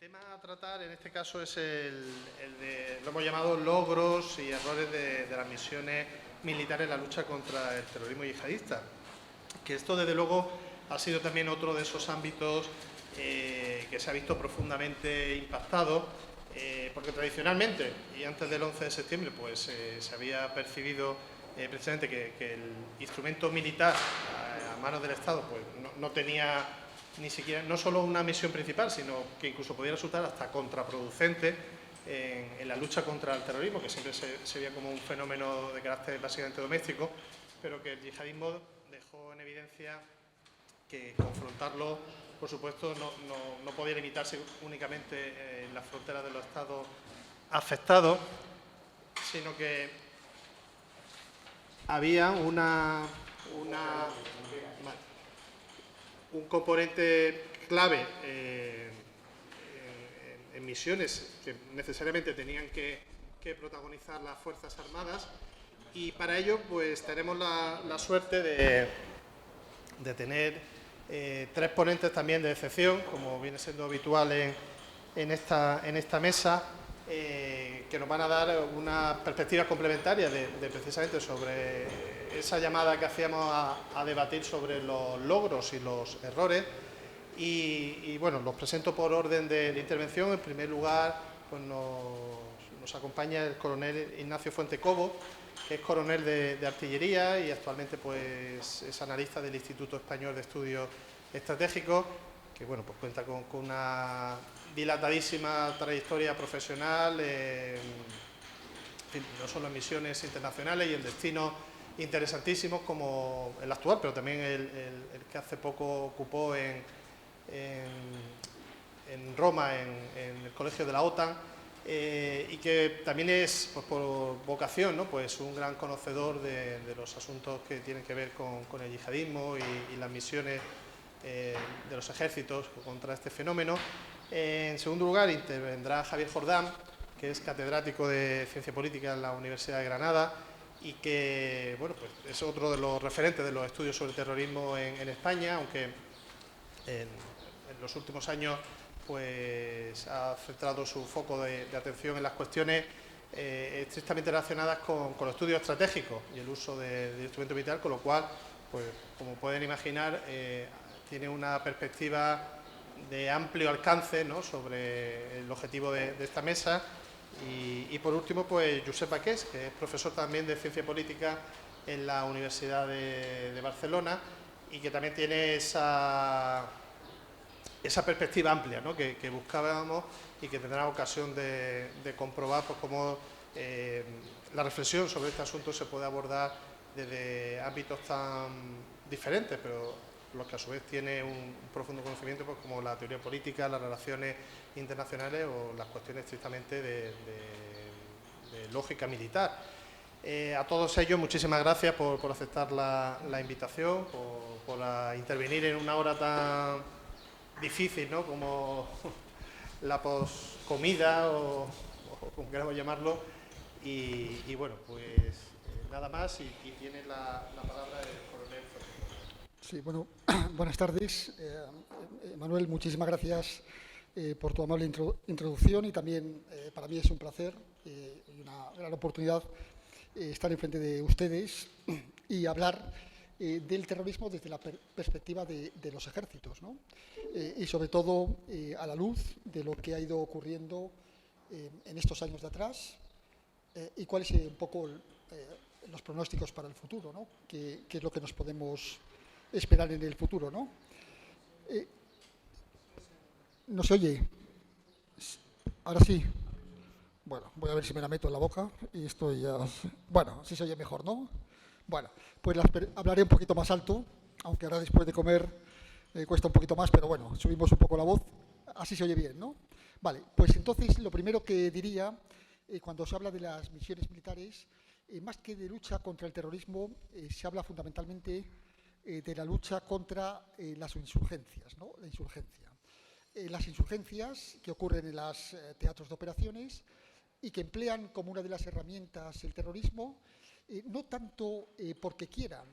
tema a tratar en este caso es el de, lo hemos llamado logros y errores de las misiones militares en la lucha contra el terrorismo yihadista. Que esto, desde luego, ha sido también otro de esos ámbitos que se ha visto profundamente impactado, porque tradicionalmente, y antes del 11 de septiembre, pues se había percibido precisamente que el instrumento militar a manos del Estado pues no tenía ni siquiera, no solo una misión principal, sino que incluso podía resultar hasta contraproducente en la lucha contra el terrorismo, que siempre se veía como un fenómeno de carácter básicamente doméstico, pero que el yihadismo dejó en evidencia que confrontarlo, por supuesto, no podía limitarse únicamente en las fronteras de los estados afectados, sino que había un componente clave en misiones que necesariamente tenían que protagonizar las Fuerzas Armadas, y para ello pues tenemos la suerte de tener tres ponentes también de excepción, como viene siendo habitual en esta mesa, que nos van a dar una perspectiva complementaria de precisamente sobre esa llamada que hacíamos a debatir sobre los logros y los errores. Y bueno, los presento por orden de intervención. En primer lugar, pues nos acompaña el coronel Ignacio Fuentecobo, que es coronel de artillería y actualmente pues es analista del Instituto Español de Estudios Estratégicos, que bueno, pues cuenta con una dilatadísima trayectoria profesional, no solo en misiones internacionales y en destinos interesantísimos como el actual, pero también el que hace poco ocupó en Roma, en el Colegio de la OTAN, y que también es, pues, por vocación, ¿no?, pues un gran conocedor de los asuntos que tienen que ver con el yihadismo y las misiones de los ejércitos contra este fenómeno. En segundo lugar, intervendrá Javier Jordán, que es catedrático de Ciencia Política en la Universidad de Granada y que bueno, pues es otro de los referentes de los estudios sobre terrorismo en España, aunque en los últimos años pues ha centrado su foco de atención en las cuestiones estrictamente relacionadas con los estudios estratégicos y el uso del instrumento militar, con lo cual, pues como pueden imaginar, tiene una perspectiva de amplio alcance, ¿no?, sobre el objetivo de esta mesa. Y por último, pues Josep Baqués, que es profesor también de Ciencia Política en la Universidad de Barcelona y que también tiene esa perspectiva amplia, ¿no?, que buscábamos y que tendrá ocasión de comprobar pues, cómo la reflexión sobre este asunto se puede abordar desde ámbitos tan diferentes, pero los que a su vez tiene un profundo conocimiento, pues, como la teoría política, las relaciones internacionales o las cuestiones estrictamente de lógica militar. A todos ellos, muchísimas gracias por aceptar la invitación, por intervenir en una hora tan difícil, ¿no?, como la poscomida o como queramos llamarlo. Y bueno, pues nada más y tiene la palabra el coronel. Sí, bueno, buenas tardes. Manuel, muchísimas gracias por tu amable introducción y también para mí es un placer y una gran oportunidad estar enfrente de ustedes y hablar del terrorismo desde la perspectiva de los ejércitos, ¿no? Y sobre todo a la luz de lo que ha ido ocurriendo en estos años de atrás y cuáles un poco los pronósticos para el futuro, ¿no? ¿Qué es lo que nos podemos esperar en el futuro, ¿no? ¿No se oye? Ahora sí. Bueno, voy a ver si me la meto en la boca y esto ya... Bueno, así se oye mejor, ¿no? Bueno, pues hablaré un poquito más alto, aunque ahora después de comer cuesta un poquito más, pero bueno, subimos un poco la voz, así se oye bien, ¿no? Vale, pues entonces lo primero que diría, cuando se habla de las misiones militares, más que de lucha contra el terrorismo, se habla fundamentalmente de la lucha contra las insurgencias, ¿no? La insurgencia. Las insurgencias que ocurren en los teatros de operaciones y que emplean como una de las herramientas el terrorismo, no tanto porque quieran,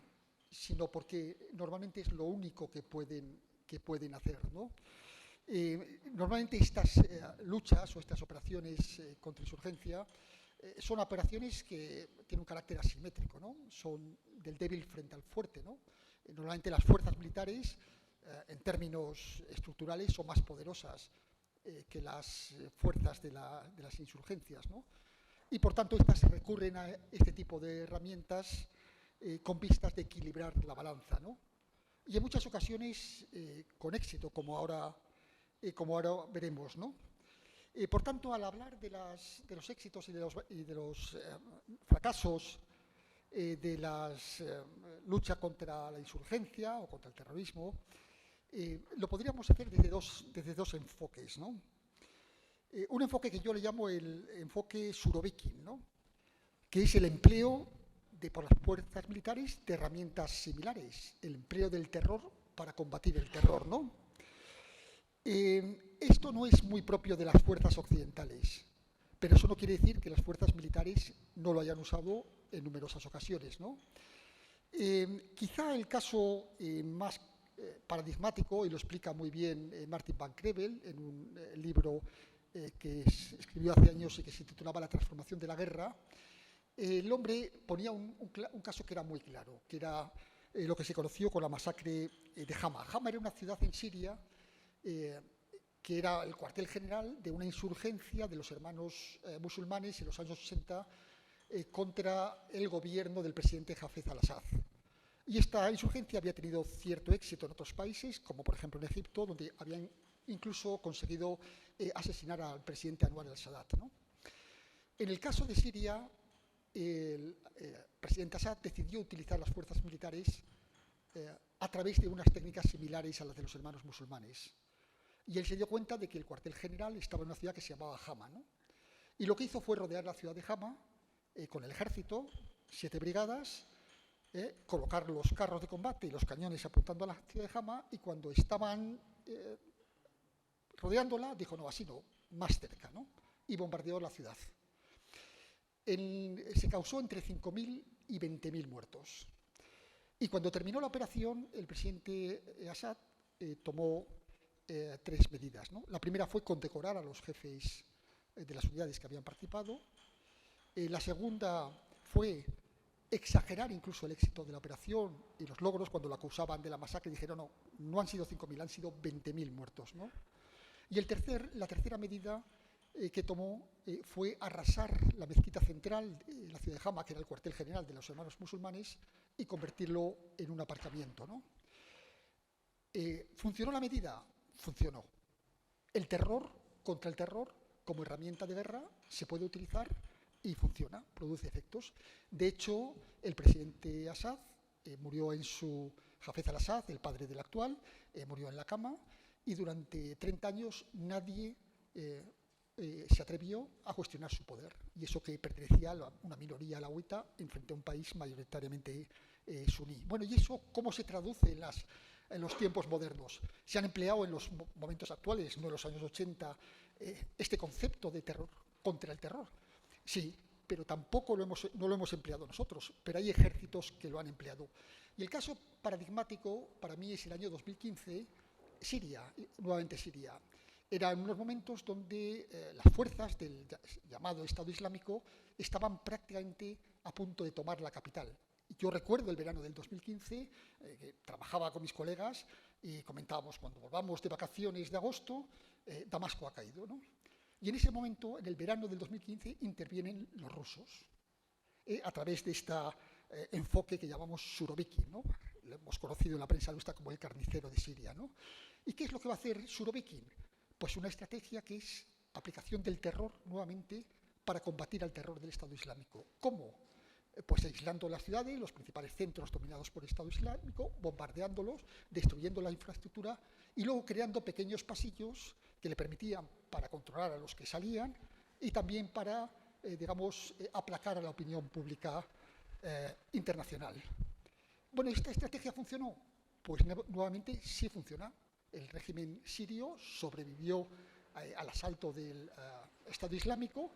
sino porque normalmente es lo único que pueden hacer, ¿no? normalmente estas luchas o estas operaciones contra insurgencia son operaciones que tienen un carácter asimétrico, ¿no? Son del débil frente al fuerte, ¿no? Normalmente las fuerzas militares, en términos estructurales, son más poderosas que las fuerzas de las insurgencias, ¿no? Y por tanto estas recurren a este tipo de herramientas con vistas de equilibrar la balanza, ¿no? Y en muchas ocasiones con éxito, como ahora veremos, ¿no? Por tanto, al hablar de los éxitos y de los fracasos de la lucha contra la insurgencia o contra el terrorismo, lo podríamos hacer desde dos enfoques, ¿no? Un enfoque que yo le llamo el enfoque Surovikin, ¿no? Que es el empleo por las fuerzas militares de herramientas similares, el empleo del terror para combatir el terror, ¿no? Esto no es muy propio de las fuerzas occidentales, pero eso no quiere decir que las fuerzas militares no lo hayan usado en numerosas ocasiones, ¿no? Quizá el caso más paradigmático, y lo explica muy bien Martin Van Crevel en un libro que escribió hace años y que se titulaba La transformación de la guerra, el hombre ponía un caso que era muy claro, que era lo que se conoció con la masacre de Hama. Hama era una ciudad en Siria que era el cuartel general de una insurgencia de los hermanos musulmanes en los años 60 contra el gobierno del presidente Hafez al-Assad. Y esta insurgencia había tenido cierto éxito en otros países, como por ejemplo en Egipto, donde habían incluso conseguido asesinar al presidente Anwar al-Sadat, ¿no? En el caso de Siria, el presidente Assad decidió utilizar las fuerzas militares a través de unas técnicas similares a las de los hermanos musulmanes. Y él se dio cuenta de que el cuartel general estaba en una ciudad que se llamaba Hama, ¿no? Y lo que hizo fue rodear la ciudad de Hama con el ejército, 7 brigadas, colocar los carros de combate y los cañones apuntando a la ciudad de Hama, y cuando estaban rodeándola, dijo, no, así no, más cerca, ¿no? Y bombardeó la ciudad. Se causó entre 5.000 y 20.000 muertos. Y cuando terminó la operación, el presidente Assad tomó 3 medidas, ¿no? La primera fue condecorar a los jefes de las unidades que habían participado. La segunda fue exagerar incluso el éxito de la operación y los logros. Cuando lo acusaban de la masacre, dijeron, no han sido 5.000, han sido 20.000 muertos, ¿no? Y la tercera medida que tomó fue arrasar la mezquita central de la ciudad de Hama, que era el cuartel general de los hermanos musulmanes, y convertirlo en un aparcamiento, ¿no? ¿Funcionó la medida? Funcionó. El terror contra el terror como herramienta de guerra se puede utilizar y funciona, produce efectos. De hecho, el presidente Assad murió Hafez al-Assad, el padre del actual, murió en la cama, y durante 30 años nadie se atrevió a cuestionar su poder, y eso que pertenecía a una minoría alauita frente a un país mayoritariamente suní. Bueno, ¿y eso cómo se traduce en los tiempos modernos? Se han empleado en los momentos actuales, no en los años 80, este concepto de terror contra el terror. Sí, pero tampoco no lo hemos empleado nosotros, pero hay ejércitos que lo han empleado. Y el caso paradigmático para mí es el año 2015, Siria, nuevamente Siria. Eran unos momentos donde las fuerzas del llamado Estado Islámico estaban prácticamente a punto de tomar la capital. Yo recuerdo el verano del 2015, que trabajaba con mis colegas y comentábamos, cuando volvamos de vacaciones de agosto, Damasco ha caído, ¿no? Y en ese momento, en el verano del 2015, intervienen los rusos a través de este enfoque que llamamos Surovikin, ¿no? Lo hemos conocido en la prensa nuestra como el carnicero de Siria, ¿no? ¿Y qué es lo que va a hacer Surovikin? Pues una estrategia que es aplicación del terror nuevamente para combatir al terror del Estado Islámico. ¿Cómo? Pues aislando las ciudades, los principales centros dominados por el Estado Islámico, bombardeándolos, destruyendo la infraestructura y luego creando pequeños pasillos que le permitían para controlar a los que salían y también para, aplacar a la opinión pública internacional. Bueno, ¿esta estrategia funcionó? Pues nuevamente sí funciona. El régimen sirio sobrevivió al asalto del Estado Islámico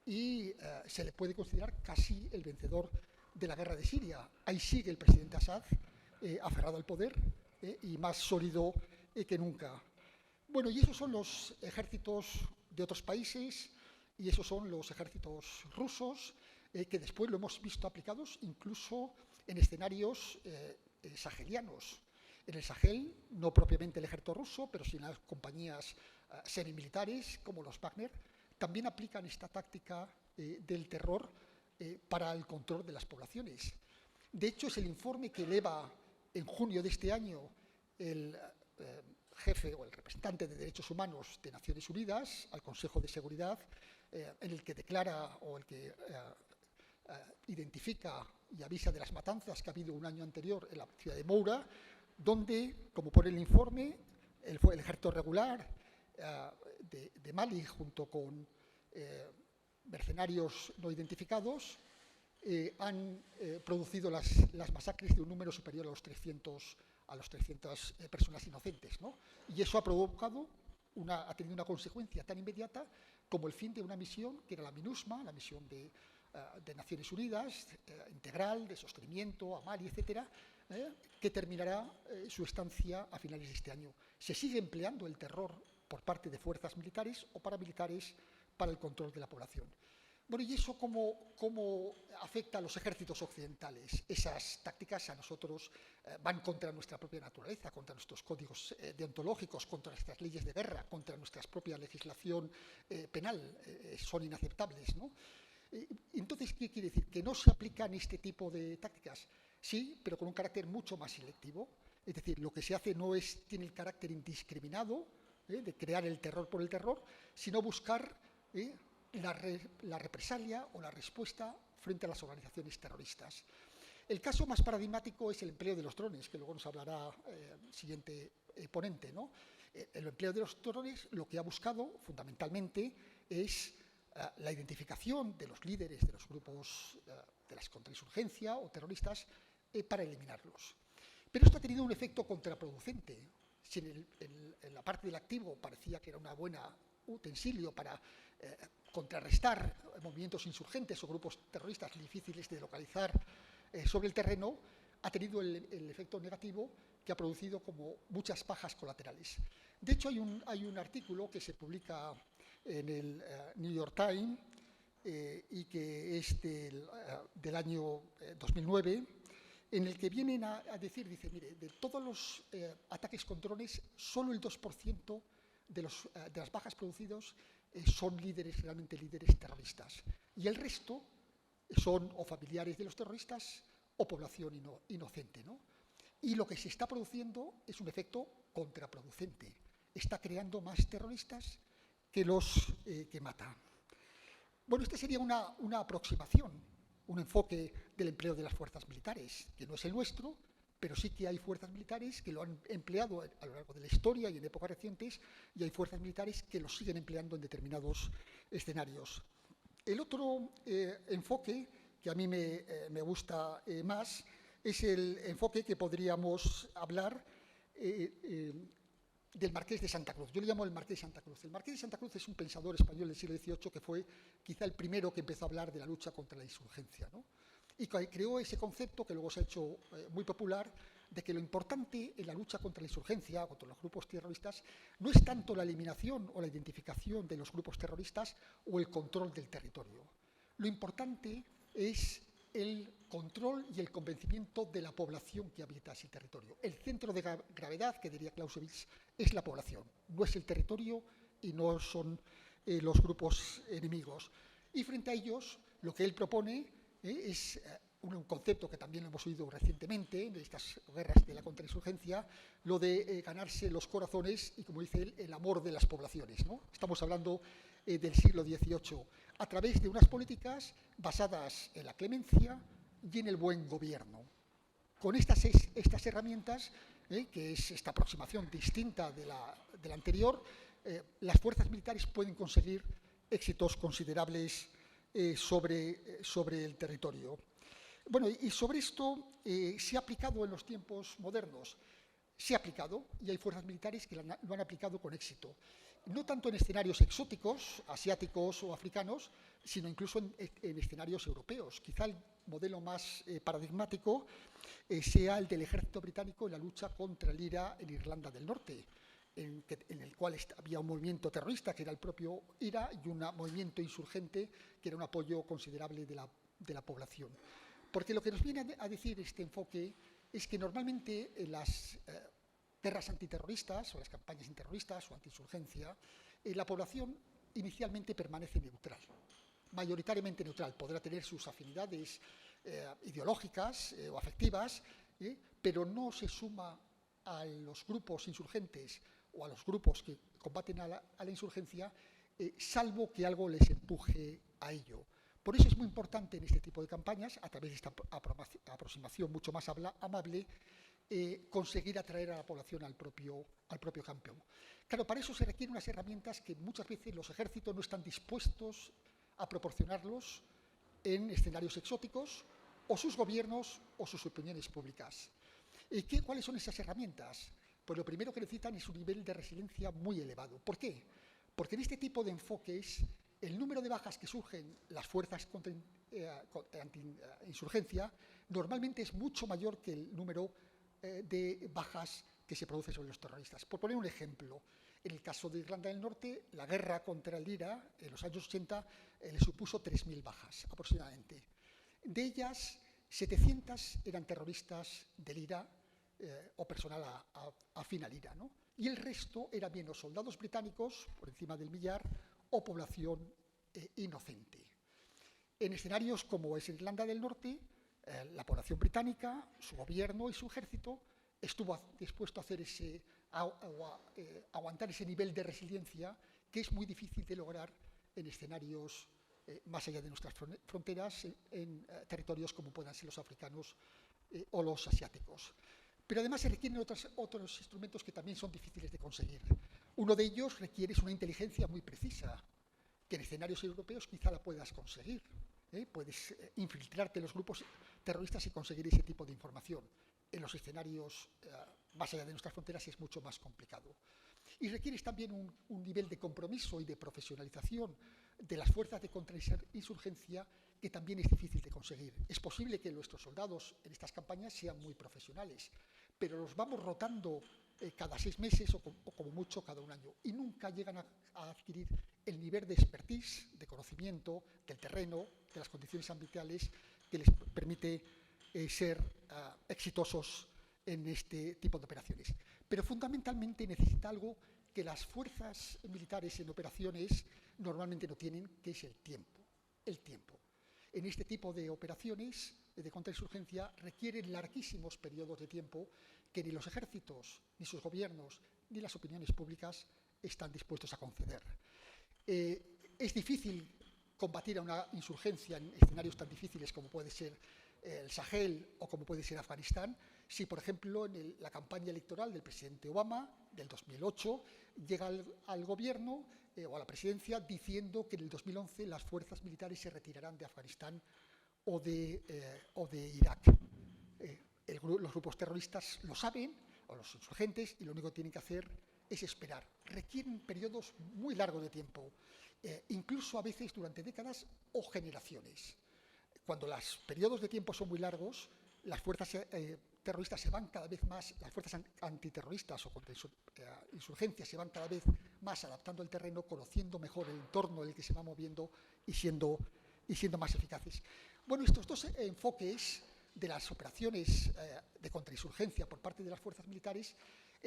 y se le puede considerar casi el vencedor de la guerra de Siria. Ahí sigue el presidente Assad, aferrado al poder y más sólido que nunca. Bueno, y esos son los ejércitos de otros países y esos son los ejércitos rusos que después lo hemos visto aplicados incluso en escenarios sahelianos. En el Sahel, no propiamente el ejército ruso, pero sí las compañías semimilitares como los Wagner, también aplican esta táctica del terror para el control de las poblaciones. De hecho, es el informe que eleva en junio de este año el jefe o el representante de Derechos Humanos de Naciones Unidas al Consejo de Seguridad, en el que declara o el que identifica y avisa de las matanzas que ha habido un año anterior en la ciudad de Moura, donde, como pone el informe, el ejército regular de Mali, junto con mercenarios no identificados, han producido las masacres de un número superior a los 300 personas inocentes, ¿no? Y eso ha provocado, ha tenido una consecuencia tan inmediata como el fin de una misión que era la MINUSMA, la misión de Naciones Unidas, integral, de sostenimiento a Mali, etcétera, que terminará su estancia a finales de este año. Se sigue empleando el terror por parte de fuerzas militares o paramilitares para el control de la población. Bueno, ¿y eso cómo afecta a los ejércitos occidentales? Esas tácticas a nosotros van contra nuestra propia naturaleza, contra nuestros códigos deontológicos, contra nuestras leyes de guerra, contra nuestra propia legislación penal. Son inaceptables, ¿no? Entonces, ¿qué quiere decir? ¿Que no se aplican este tipo de tácticas? Sí, pero con un carácter mucho más selectivo. Es decir, lo que se hace no tiene el carácter indiscriminado de crear el terror por el terror, sino buscar la represalia o la respuesta frente a las organizaciones terroristas. El caso más paradigmático es el empleo de los drones, que luego nos hablará el siguiente ponente, ¿no? El empleo de los drones lo que ha buscado fundamentalmente es la identificación de los líderes de los grupos de las contrainsurgencia o terroristas para eliminarlos. Pero esto ha tenido un efecto contraproducente. Si en la parte del activo parecía que era una buena utensilio para contrarrestar movimientos insurgentes o grupos terroristas difíciles de localizar sobre el terreno, ha tenido el efecto negativo que ha producido como muchas bajas colaterales. De hecho, hay un artículo que se publica en el New York Times y que es del año 2009, en el que vienen a decir, dice, mire, de todos los ataques con drones, solo el 2% de las bajas producidos son realmente líderes terroristas. Y el resto son o familiares de los terroristas o población inocente, ¿no? Y lo que se está produciendo es un efecto contraproducente. Está creando más terroristas que los que mata. Bueno, esta sería una aproximación, un enfoque del empleo de las fuerzas militares, que no es el nuestro, pero sí que hay fuerzas militares que lo han empleado a lo largo de la historia y en épocas recientes, y hay fuerzas militares que lo siguen empleando en determinados escenarios. El otro enfoque que a mí me gusta más es el enfoque que podríamos hablar del Marqués de Santa Cruz. Yo le llamo el Marqués de Santa Cruz. El Marqués de Santa Cruz es un pensador español del siglo XVIII que fue quizá el primero que empezó a hablar de la lucha contra la insurgencia, ¿no? Y creó ese concepto que luego se ha hecho muy popular de que lo importante en la lucha contra la insurgencia, contra los grupos terroristas, no es tanto la eliminación o la identificación de los grupos terroristas o el control del territorio. Lo importante es el control y el convencimiento de la población que habita ese territorio. El centro de gravedad, que diría Clausewitz, es la población, no es el territorio y no son los grupos enemigos. Y frente a ellos, lo que él propone es un concepto que también hemos oído recientemente en estas guerras de la contrainsurgencia, lo de ganarse los corazones y, como dice él, el amor de las poblaciones, ¿no? Estamos hablando del siglo XVIII, a través de unas políticas basadas en la clemencia y en el buen gobierno. Con estas herramientas, que es esta aproximación distinta de la anterior, las fuerzas militares pueden conseguir éxitos considerables sobre el territorio. Bueno, y sobre esto se ha aplicado en los tiempos modernos. Se ha aplicado y hay fuerzas militares que lo han aplicado con éxito. No tanto en escenarios exóticos, asiáticos o africanos, sino incluso en escenarios europeos. Quizá el modelo más paradigmático sea el del ejército británico en la lucha contra el IRA en Irlanda del Norte. en el cual había un movimiento terrorista, que era el propio IRA, y un movimiento insurgente, que era un apoyo considerable de la población. Porque lo que nos viene a decir este enfoque es que normalmente en las guerras antiterroristas o las campañas antiterroristas o antiinsurgencia, la población inicialmente permanece neutral, mayoritariamente neutral. Podrá tener sus afinidades ideológicas o afectivas, pero no se suma a los grupos insurgentes o a los grupos que combaten a la insurgencia, salvo que algo les empuje a ello. Por eso es muy importante en este tipo de campañas, a través de esta aproximación mucho más amable, conseguir atraer a la población al propio campeón. Claro, para eso se requieren unas herramientas que muchas veces los ejércitos no están dispuestos a proporcionarlos en escenarios exóticos, o sus gobiernos o sus opiniones públicas. ¿Cuáles son esas herramientas? Pues lo primero que necesitan es un nivel de resiliencia muy elevado. ¿Por qué? Porque en este tipo de enfoques, el número de bajas que surgen las fuerzas anti-insurgencia normalmente es mucho mayor que el número de bajas que se producen sobre los terroristas. Por poner un ejemplo, en el caso de Irlanda del Norte, la guerra contra el IRA en los años 80 le supuso 3.000 bajas aproximadamente. De ellas, 700 eran terroristas del IRA o personal afín al IRA, ¿no? Y el resto eran bien los soldados británicos, por encima del millar, o población inocente. En escenarios como es Irlanda del Norte, la población británica, su gobierno y su ejército estuvo dispuesto a aguantar ese nivel de resiliencia que es muy difícil de lograr en escenarios más allá de nuestras fronteras, en territorios como puedan ser los africanos o los asiáticos. Pero además se requieren otros instrumentos que también son difíciles de conseguir. Uno de ellos requiere una inteligencia muy precisa, que en escenarios europeos quizá la puedas conseguir. Puedes infiltrarte en los grupos terroristas y conseguir ese tipo de información. En los escenarios más allá de nuestras fronteras es mucho más complicado. Y requieres también un nivel de compromiso y de profesionalización de las fuerzas de contrainsurgencia que también es difícil de conseguir. Es posible que nuestros soldados en estas campañas sean muy profesionales, pero los vamos rotando cada 6 meses o como mucho cada un año, y nunca llegan a adquirir el nivel de expertise, de conocimiento del terreno, de las condiciones ambientales, que les permite ser exitosos en este tipo de operaciones. Pero fundamentalmente necesita algo que las fuerzas militares en operaciones normalmente no tienen, que es el tiempo. El tiempo. En este tipo de operaciones de contrainsurgencia requieren larguísimos periodos de tiempo que ni los ejércitos, ni sus gobiernos, ni las opiniones públicas están dispuestos a conceder. Es difícil combatir a una insurgencia en escenarios tan difíciles como puede ser el Sahel o como puede ser Afganistán, si, por ejemplo, en la campaña electoral del presidente Obama del 2008 llega al gobierno o a la presidencia diciendo que en el 2011 las fuerzas militares se retirarán de Afganistán o de Irak. Los grupos terroristas lo saben, o los insurgentes, y lo único que tienen que hacer es esperar. Requieren periodos muy largos de tiempo, incluso a veces durante décadas o generaciones. Cuando los periodos de tiempo son muy largos, las fuerzas terroristas se van cada vez más, las fuerzas antiterroristas o insurgencias se van cada vez más adaptando al terreno, conociendo mejor el entorno en el que se van moviendo y siendo más eficaces. Bueno, estos dos enfoques de las operaciones de contrainsurgencia por parte de las fuerzas militares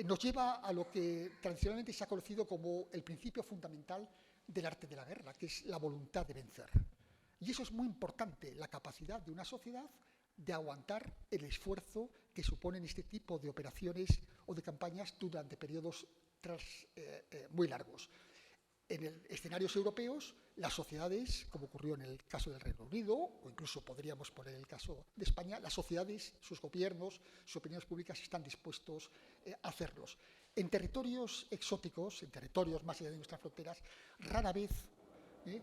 nos lleva a lo que tradicionalmente se ha conocido como el principio fundamental del arte de la guerra, que es la voluntad de vencer. Y eso es muy importante, la capacidad de una sociedad de aguantar el esfuerzo que suponen este tipo de operaciones o de campañas durante periodos muy largos. En escenarios europeos, las sociedades, como ocurrió en el caso del Reino Unido, o incluso podríamos poner el caso de España, las sociedades, sus gobiernos, sus opiniones públicas están dispuestos a hacerlos. En territorios exóticos, en territorios más allá de nuestras fronteras, rara vez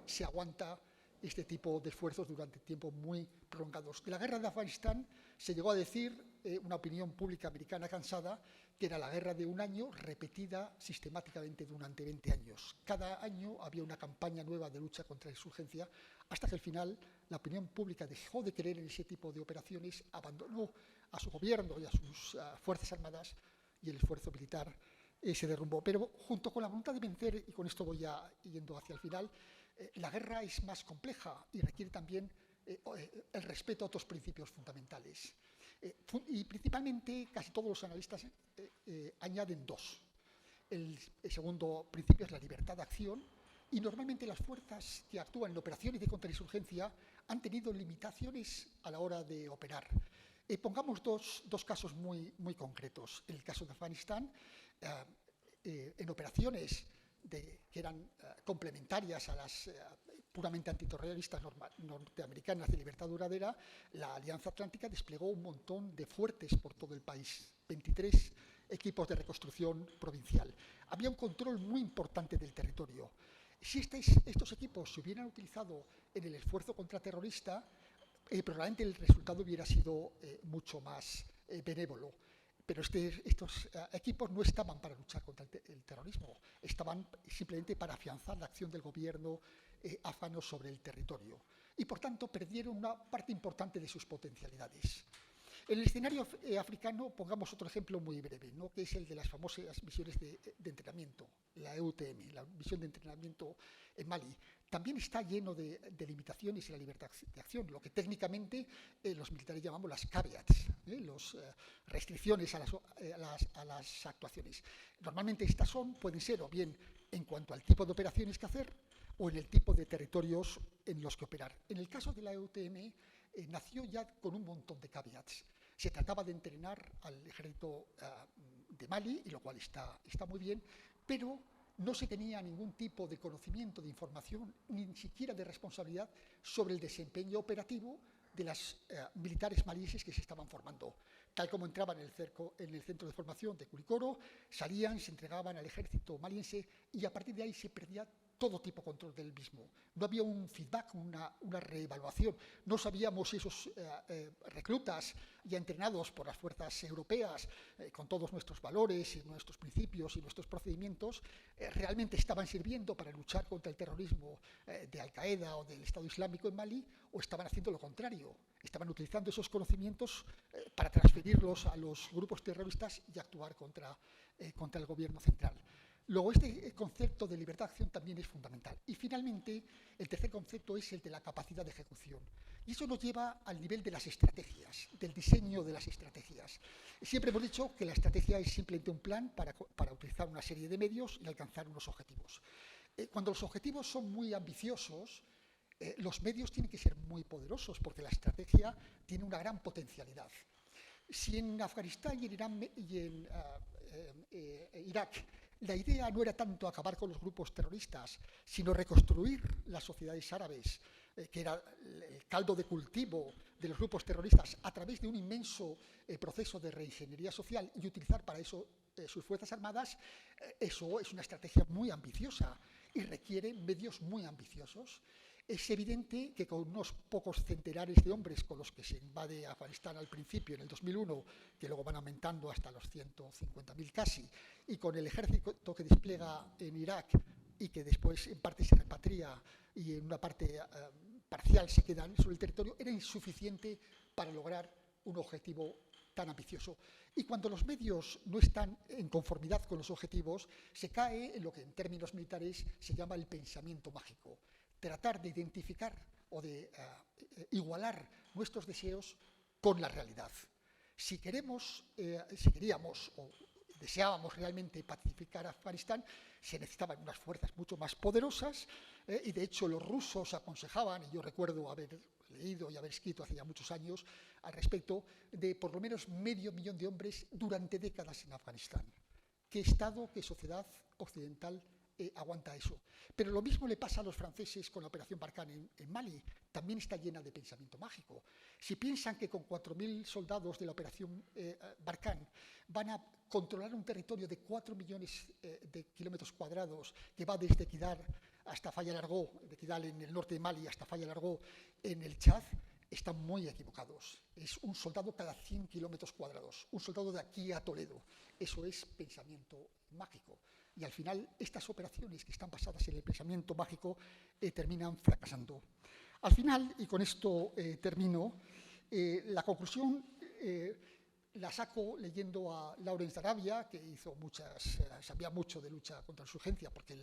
se aguanta este tipo de esfuerzos durante tiempos muy prolongados. De la guerra de Afganistán se llegó a decir, una opinión pública americana cansada, que era la guerra de un año repetida sistemáticamente durante 20 años. Cada año había una campaña nueva de lucha contra la insurgencia, hasta que al final la opinión pública dejó de creer en ese tipo de operaciones, abandonó a su gobierno y a sus fuerzas armadas, y el esfuerzo militar se derrumbó. Pero junto con la voluntad de vencer, y con esto voy ya yendo hacia el final, la guerra es más compleja y requiere también el respeto a otros principios fundamentales. Y principalmente casi todos los analistas añaden dos. El segundo principio es la libertad de acción, y normalmente las fuerzas que actúan en operaciones de contrainsurgencia han tenido limitaciones a la hora de operar. Pongamos dos casos muy concretos. En el caso de Afganistán, en operaciones que eran complementarias a las puramente antiterroristas norteamericanas de libertad duradera, la Alianza Atlántica desplegó un montón de fuertes por todo el país, 23 equipos de reconstrucción provincial. Había un control muy importante del territorio. Si estos equipos se hubieran utilizado en el esfuerzo contraterrorista, probablemente el resultado hubiera sido mucho más benévolo. Pero estos equipos no estaban para luchar contra el terrorismo, estaban simplemente para afianzar la acción del gobierno afgano sobre el territorio. Y, por tanto, perdieron una parte importante de sus potencialidades. En el escenario africano, pongamos otro ejemplo muy breve, ¿no?, que es el de las famosas misiones de entrenamiento, la EUTM, la misión de entrenamiento en Mali. También está lleno de limitaciones en la libertad de acción, lo que técnicamente los militares llamamos las caveats, las restricciones a las actuaciones. Normalmente estas pueden ser o bien en cuanto al tipo de operaciones que hacer o en el tipo de territorios en los que operar. En el caso de la EUTM, nació ya con un montón de caveats. Se trataba de entrenar al ejército de Mali, y lo cual está muy bien, pero no se tenía ningún tipo de conocimiento, de información, ni siquiera de responsabilidad sobre el desempeño operativo de las militares malíes que se estaban formando. Tal como entraban en el centro de formación de Curicoro, salían, se entregaban al ejército maliense y a partir de ahí se perdía todo tipo de control del mismo. No había un feedback, una reevaluación. No sabíamos si esos reclutas ya entrenados por las fuerzas europeas, con todos nuestros valores y nuestros principios y nuestros procedimientos, realmente estaban sirviendo para luchar contra el terrorismo de Al-Qaeda o del Estado Islámico en Mali, o estaban haciendo lo contrario. Estaban utilizando esos conocimientos para transferirlos a los grupos terroristas y actuar contra el gobierno central. Luego, este concepto de libertad de acción también es fundamental. Y, finalmente, el tercer concepto es el de la capacidad de ejecución. Y eso nos lleva al nivel de las estrategias, del diseño de las estrategias. Siempre hemos dicho que la estrategia es simplemente un plan para utilizar una serie de medios y alcanzar unos objetivos. Cuando los objetivos son muy ambiciosos, los medios tienen que ser muy poderosos, porque la estrategia tiene una gran potencialidad. Si en Afganistán y en Irak la idea no era tanto acabar con los grupos terroristas, sino reconstruir las sociedades árabes, que era el caldo de cultivo de los grupos terroristas, a través de un inmenso proceso de reingeniería social, y utilizar para eso sus fuerzas armadas, eso es una estrategia muy ambiciosa y requiere medios muy ambiciosos. Es evidente que con unos pocos centenares de hombres con los que se invade Afganistán al principio, en el 2001, que luego van aumentando hasta los 150.000 casi, y con el ejército que despliega en Irak y que después en parte se repatria y en una parte parcial se quedan sobre el territorio, era insuficiente para lograr un objetivo tan ambicioso. Y cuando los medios no están en conformidad con los objetivos, se cae en lo que en términos militares se llama el pensamiento mágico. Tratar de identificar o de igualar nuestros deseos con la realidad. Si queríamos o deseábamos realmente pacificar Afganistán, se necesitaban unas fuerzas mucho más poderosas, y de hecho los rusos aconsejaban, y yo recuerdo haber leído y haber escrito hace ya muchos años al respecto, de por lo menos 500.000 de hombres durante décadas en Afganistán. ¿Qué Estado, qué sociedad occidental aguanta eso? Pero lo mismo le pasa a los franceses con la Operación Barkhane en Mali. También está llena de pensamiento mágico. Si piensan que con 4.000 soldados de la Operación Barkhane van a controlar un territorio de 4 millones de kilómetros cuadrados, que va desde Kidal hasta Faya Largeau, de Kidal en el norte de Mali hasta Faya Largeau en el Chad, están muy equivocados. Es un soldado cada 100 kilómetros cuadrados, un soldado de aquí a Toledo. Eso es pensamiento mágico. Y al final estas operaciones que están basadas en el pensamiento mágico terminan fracasando. Al final, y con esto termino, la conclusión la saco leyendo a Lawrence de Arabia, que hizo sabía mucho de lucha contra la insurgencia porque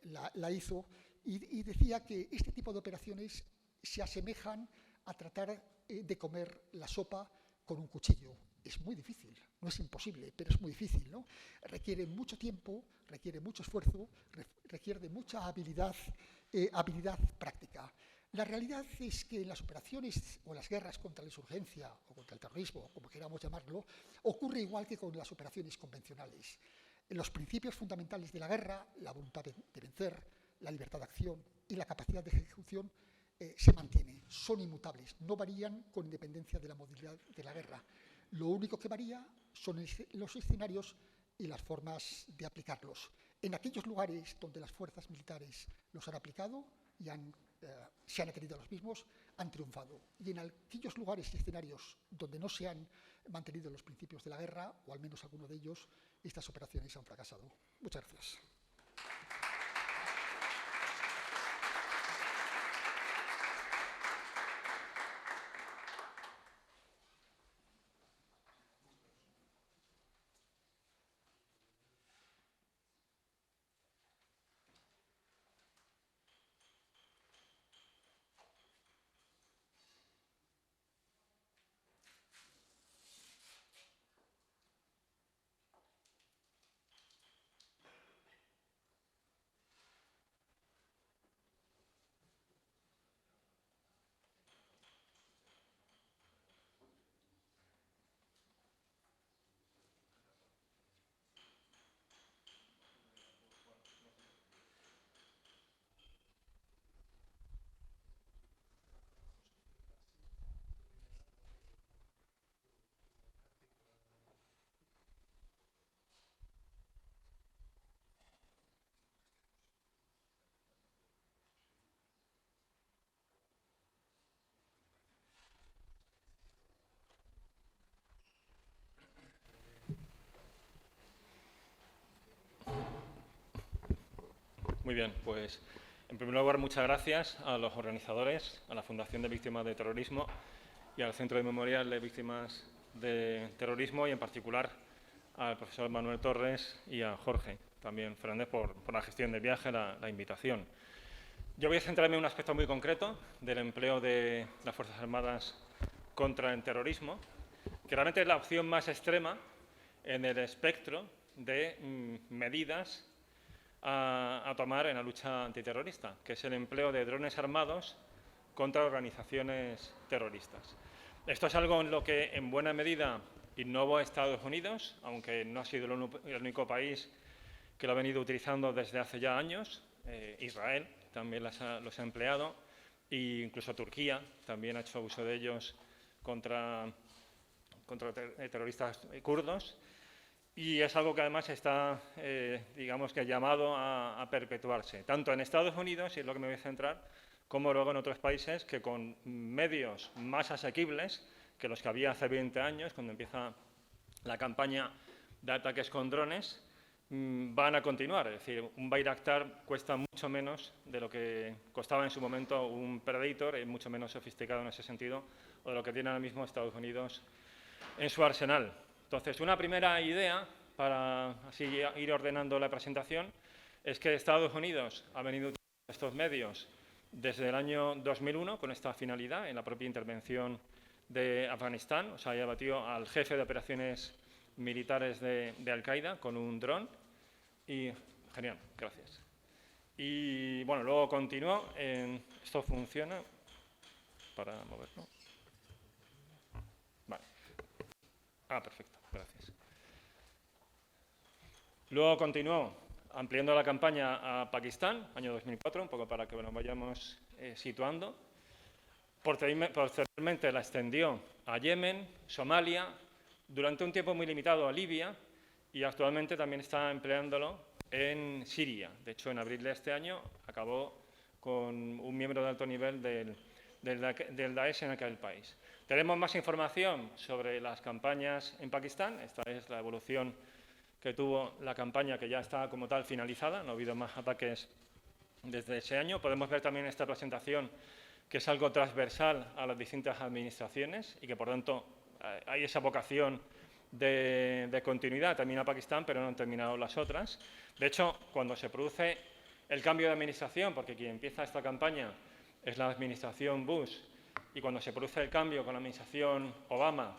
la hizo, y decía que este tipo de operaciones se asemejan a tratar de comer la sopa con un cuchillo. Es muy difícil, no es imposible, pero es muy difícil, ¿no? Requiere mucho tiempo, requiere mucho esfuerzo, requiere mucha habilidad práctica. La realidad es que en las operaciones o las guerras contra la insurgencia o contra el terrorismo, como queramos llamarlo, ocurre igual que con las operaciones convencionales. Los principios fundamentales de la guerra, la voluntad de vencer, la libertad de acción y la capacidad de ejecución se mantienen, son inmutables, no varían con independencia de la modalidad de la guerra. Lo único que varía son los escenarios y las formas de aplicarlos. En aquellos lugares donde las fuerzas militares los han aplicado y se han adherido a los mismos, han triunfado. Y en aquellos lugares y escenarios donde no se han mantenido los principios de la guerra, o al menos alguno de ellos, estas operaciones han fracasado. Muchas gracias. Muy bien, pues en primer lugar muchas gracias a los organizadores, a la Fundación de Víctimas de Terrorismo y al Centro de Memorial de Víctimas de Terrorismo y en particular al profesor Manuel Torres y a Jorge también Fernández por la gestión del viaje, la invitación. Yo voy a centrarme en un aspecto muy concreto del empleo de las Fuerzas Armadas contra el terrorismo, que realmente es la opción más extrema en el espectro de medidas a tomar en la lucha antiterrorista, que es el empleo de drones armados contra organizaciones terroristas. Esto es algo en lo que, en buena medida, innovó Estados Unidos, aunque no ha sido el único país que lo ha venido utilizando desde hace ya años. Israel también los ha empleado, e incluso Turquía también ha hecho uso de ellos contra terroristas kurdos. Y es algo que además está, digamos que llamado a perpetuarse, tanto en Estados Unidos, y es lo que me voy a centrar, como luego en otros países que con medios más asequibles que los que había hace 20 años, cuando empieza la campaña de ataques con drones, van a continuar. Es decir, un Bayraktar cuesta mucho menos de lo que costaba en su momento un Predator, es mucho menos sofisticado en ese sentido, o de lo que tiene ahora mismo Estados Unidos en su arsenal. Entonces, una primera idea, para así ir ordenando la presentación, es que Estados Unidos ha venido utilizando estos medios desde el año 2001 con esta finalidad, en la propia intervención de Afganistán. O sea, ya batió al jefe de operaciones militares de Al-Qaeda con un dron. Y genial, gracias. Y bueno, luego continuó. Esto funciona para moverlo. Vale. Perfecto, gracias. Luego continuó ampliando la campaña a Pakistán, año 2004, un poco para que nos vayamos situando. Posteriormente la extendió a Yemen, Somalia, durante un tiempo muy limitado a Libia y actualmente también está empleándolo en Siria. De hecho, en abril de este año acabó con un miembro de alto nivel del Daesh en aquel país. Tenemos más información sobre las campañas en Pakistán. Esta es la evolución que tuvo la campaña, que ya está como tal finalizada. No ha habido más ataques desde ese año. Podemos ver también esta presentación, que es algo transversal a las distintas administraciones y que, por tanto, hay esa vocación de continuidad. Termina Pakistán, pero no han terminado las otras. De hecho, cuando se produce el cambio de administración, porque quien empieza esta campaña es la administración Bush, y cuando se produce el cambio con la administración Obama,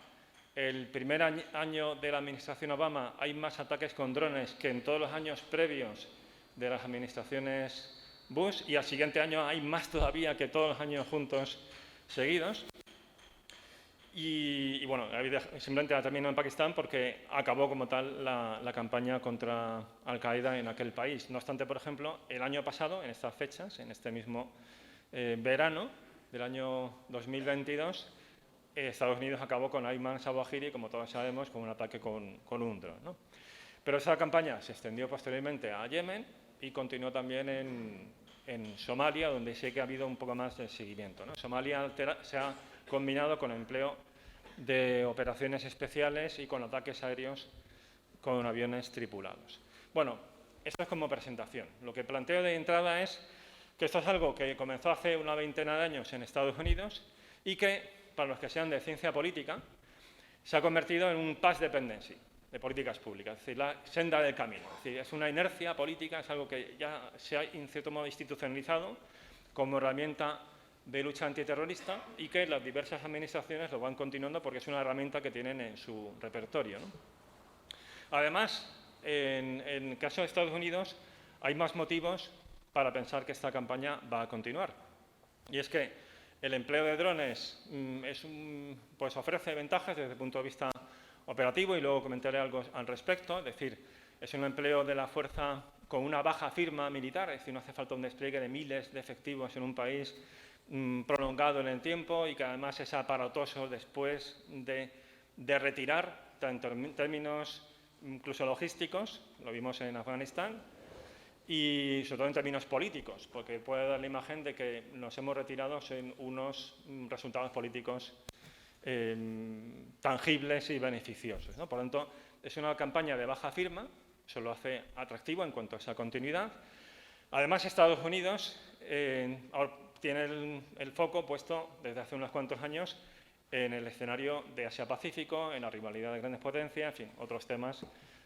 el primer año de la administración Obama hay más ataques con drones que en todos los años previos de las administraciones Bush, y al siguiente año hay más todavía que todos los años juntos seguidos. Y bueno, simplemente la terminó en Pakistán porque acabó como tal la campaña contra Al-Qaeda en aquel país. No obstante, por ejemplo, el año pasado, en estas fechas, en este mismo verano del año 2022, Estados Unidos acabó con Ayman Zawahiri, como todos sabemos, con un ataque con un dron, ¿no? Pero esa campaña se extendió posteriormente a Yemen y continuó también en Somalia, donde sí que ha habido un poco más de seguimiento, ¿no? Somalia se ha combinado con el empleo de operaciones especiales y con ataques aéreos con aviones tripulados. Bueno, esto es como presentación. Lo que planteo de entrada es que esto es algo que comenzó hace una veintena de años en Estados Unidos y que, para los que sean de ciencia política, se ha convertido en un past dependency de políticas públicas, es decir, la senda del camino. Es decir, es una inercia política, es algo que ya se ha, en cierto modo, institucionalizado como herramienta de lucha antiterrorista y que las diversas administraciones lo van continuando porque es una herramienta que tienen en su repertorio, ¿no? Además, en el caso de Estados Unidos, hay más motivos para pensar que esta campaña va a continuar. Y es que el empleo de drones pues ofrece ventajas desde el punto de vista operativo, y luego comentaré algo al respecto. Es decir, es un empleo de la fuerza con una baja firma militar, es decir, no hace falta un despliegue de miles de efectivos en un país prolongado en el tiempo y que además es aparatoso después de retirar, tanto en términos incluso logísticos, lo vimos en Afganistán, y sobre todo en términos políticos, porque puede dar la imagen de que nos hemos retirado sin unos resultados políticos tangibles y beneficiosos, ¿no? Por lo tanto, es una campaña de baja firma, eso lo hace atractivo en cuanto a esa continuidad. Además, Estados Unidos tiene el foco puesto desde hace unos cuantos años en el escenario de Asia-Pacífico, en la rivalidad de grandes potencias, en fin, otros temas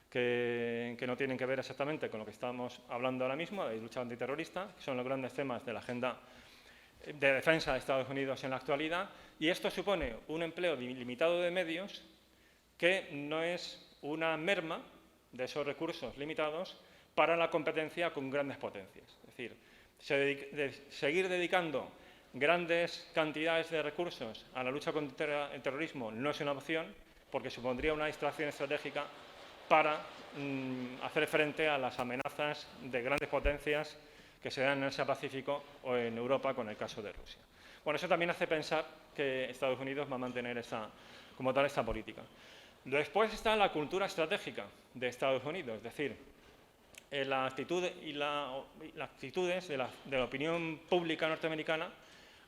que no tienen que ver exactamente con lo que estamos hablando ahora mismo, de lucha antiterrorista, que son los grandes temas de la agenda de defensa de Estados Unidos en la actualidad, y esto supone un empleo limitado de medios que no es una merma de esos recursos limitados para la competencia con grandes potencias. Es decir, seguir dedicando grandes cantidades de recursos a la lucha contra el terrorismo no es una opción, porque supondría una distracción estratégica para hacer frente a las amenazas de grandes potencias que se dan en el Asia-Pacífico o en Europa con el caso de Rusia. Bueno, eso también hace pensar que Estados Unidos va a mantener como tal esta política. Después está la cultura estratégica de Estados Unidos, es decir, la actitud y las actitudes de la opinión pública norteamericana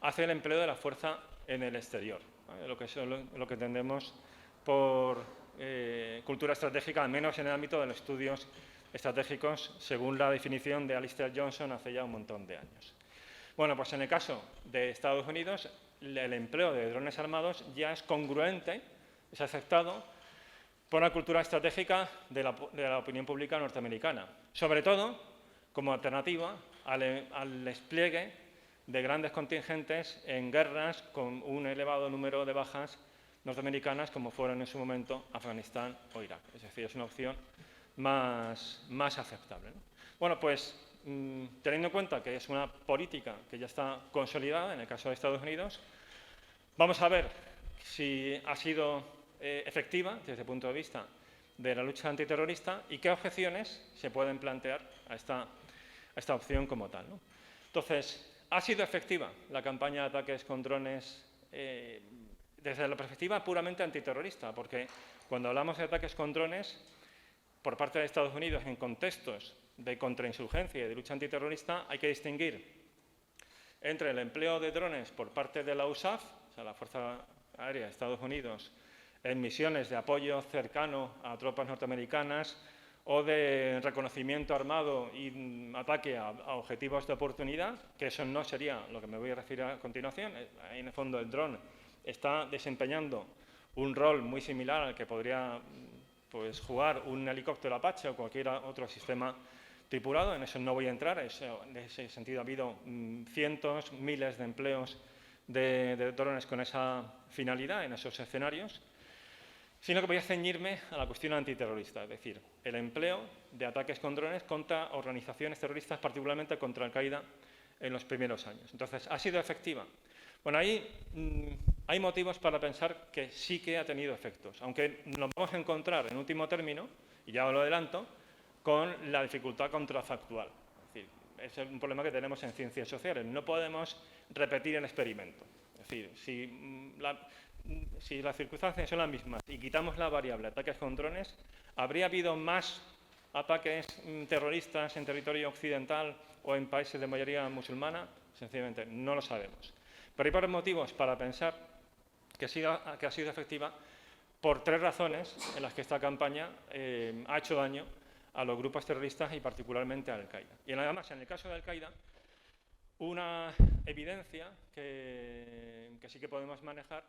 hacia el empleo de la fuerza en el exterior, ¿vale? Lo que entendemos por cultura estratégica, al menos en el ámbito de los estudios estratégicos, según la definición de Alistair Johnson hace ya un montón de años. Bueno, pues en el caso de Estados Unidos, el empleo de drones armados ya es congruente, es aceptado por la cultura estratégica de la opinión pública norteamericana, sobre todo como alternativa al despliegue de grandes contingentes en guerras con un elevado número de bajas norteamericanas, como fueron en su momento Afganistán o Irak. Es decir, es una opción más aceptable, ¿no? Bueno, pues teniendo en cuenta que es una política que ya está consolidada en el caso de Estados Unidos, vamos a ver si ha sido efectiva desde el punto de vista de la lucha antiterrorista y qué objeciones se pueden plantear a esta opción como tal, ¿no? Entonces, ¿ha sido efectiva la campaña de ataques con drones desde la perspectiva puramente antiterrorista? Porque cuando hablamos de ataques con drones por parte de Estados Unidos en contextos de contrainsurgencia y de lucha antiterrorista, hay que distinguir entre el empleo de drones por parte de la USAF, o sea, la Fuerza Aérea de Estados Unidos, en misiones de apoyo cercano a tropas norteamericanas o de reconocimiento armado y ataque a objetivos de oportunidad, que eso no sería lo que me voy a referir a continuación. En el fondo, el dron está desempeñando un rol muy similar al que podría pues, jugar un helicóptero Apache o cualquier otro sistema tripulado. En eso no voy a entrar, en ese sentido ha habido cientos, miles de empleos de drones con esa finalidad en esos escenarios, sino que voy a ceñirme a la cuestión antiterrorista, es decir, el empleo de ataques con drones contra organizaciones terroristas, particularmente contra Al-Qaeda en los primeros años. Entonces, ¿ha sido efectiva? Bueno, ahí hay motivos para pensar que sí que ha tenido efectos, aunque nos vamos a encontrar en último término, y ya os lo adelanto, con la dificultad contrafactual. Es decir, es un problema que tenemos en ciencias sociales. No podemos repetir el experimento. Es decir, si las circunstancias son las mismas y quitamos la variable ataques con drones, ¿habría habido más ataques terroristas en territorio occidental o en países de mayoría musulmana? Sencillamente, no lo sabemos. Pero hay varios motivos para pensar que ha sido efectiva por 3 razones en las que esta campaña ha hecho daño a los grupos terroristas y particularmente a Al-Qaeda. Y además, en el caso de Al-Qaeda, una evidencia que sí que podemos manejar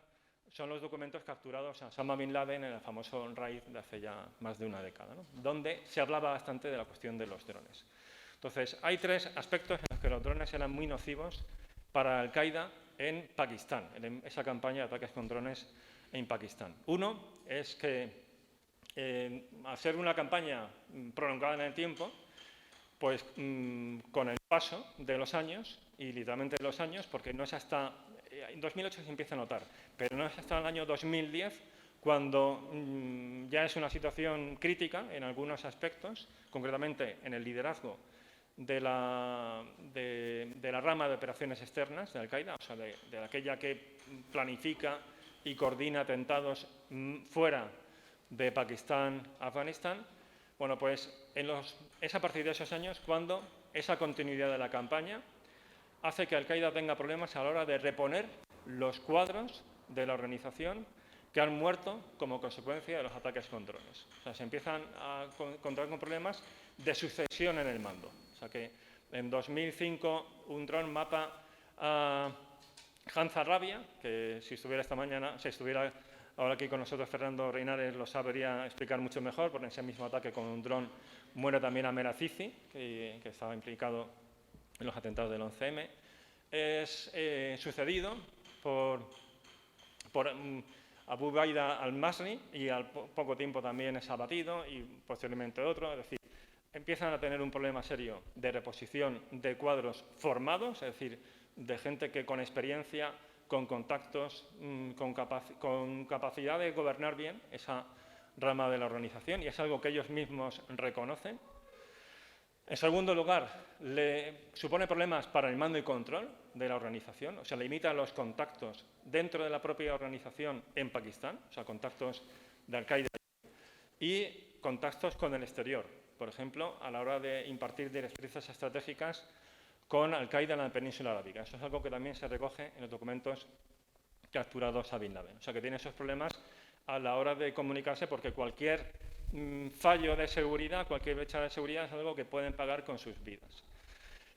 son los documentos capturados a Osama Bin Laden en el famoso raid de hace ya más de una década, ¿no? Donde se hablaba bastante de la cuestión de los drones. Entonces, hay 3 aspectos en los que los drones eran muy nocivos para Al-Qaeda en Pakistán, en esa campaña de ataques con drones en Pakistán. Uno es que, al ser una campaña prolongada en el tiempo, pues con el paso de los años, y literalmente de los años, porque no es hasta... En 2008 se empieza a notar, pero no es hasta el año 2010 cuando ya es una situación crítica en algunos aspectos, concretamente en el liderazgo de la rama de operaciones externas de Al-Qaeda, o sea, de aquella que planifica y coordina atentados fuera de Pakistán, Afganistán. Bueno, pues es a partir de esos años cuando esa continuidad de la campaña hace que Al-Qaeda tenga problemas a la hora de reponer los cuadros de la organización que han muerto como consecuencia de los ataques con drones. O sea, se empiezan a encontrar con problemas de sucesión en el mando. O sea que en 2005 un dron mata a Hamza Rabia, que si estuviera esta mañana, si estuviera ahora aquí con nosotros Fernando Reinares, lo sabría explicar mucho mejor, porque en ese mismo ataque con un dron muere también Amer Azizi, que estaba implicado en los atentados del 11M. Es sucedido por Abu Baida al-Masri y al poco tiempo también es abatido y posteriormente otro. Es decir, empiezan a tener un problema serio de reposición de cuadros formados, es decir, de gente que con experiencia, con contactos, con capacidad de gobernar bien esa rama de la organización, y es algo que ellos mismos reconocen. En segundo lugar, le supone problemas para el mando y control de la organización, o sea, limita los contactos dentro de la propia organización en Pakistán, o sea, contactos de Al-Qaeda y contactos con el exterior, por ejemplo, a la hora de impartir directrices estratégicas con Al-Qaeda en la península arábiga. Eso es algo que también se recoge en los documentos capturados a Bin Laden. O sea, que tiene esos problemas a la hora de comunicarse, porque cualquier fallo de seguridad, cualquier brecha de seguridad es algo que pueden pagar con sus vidas.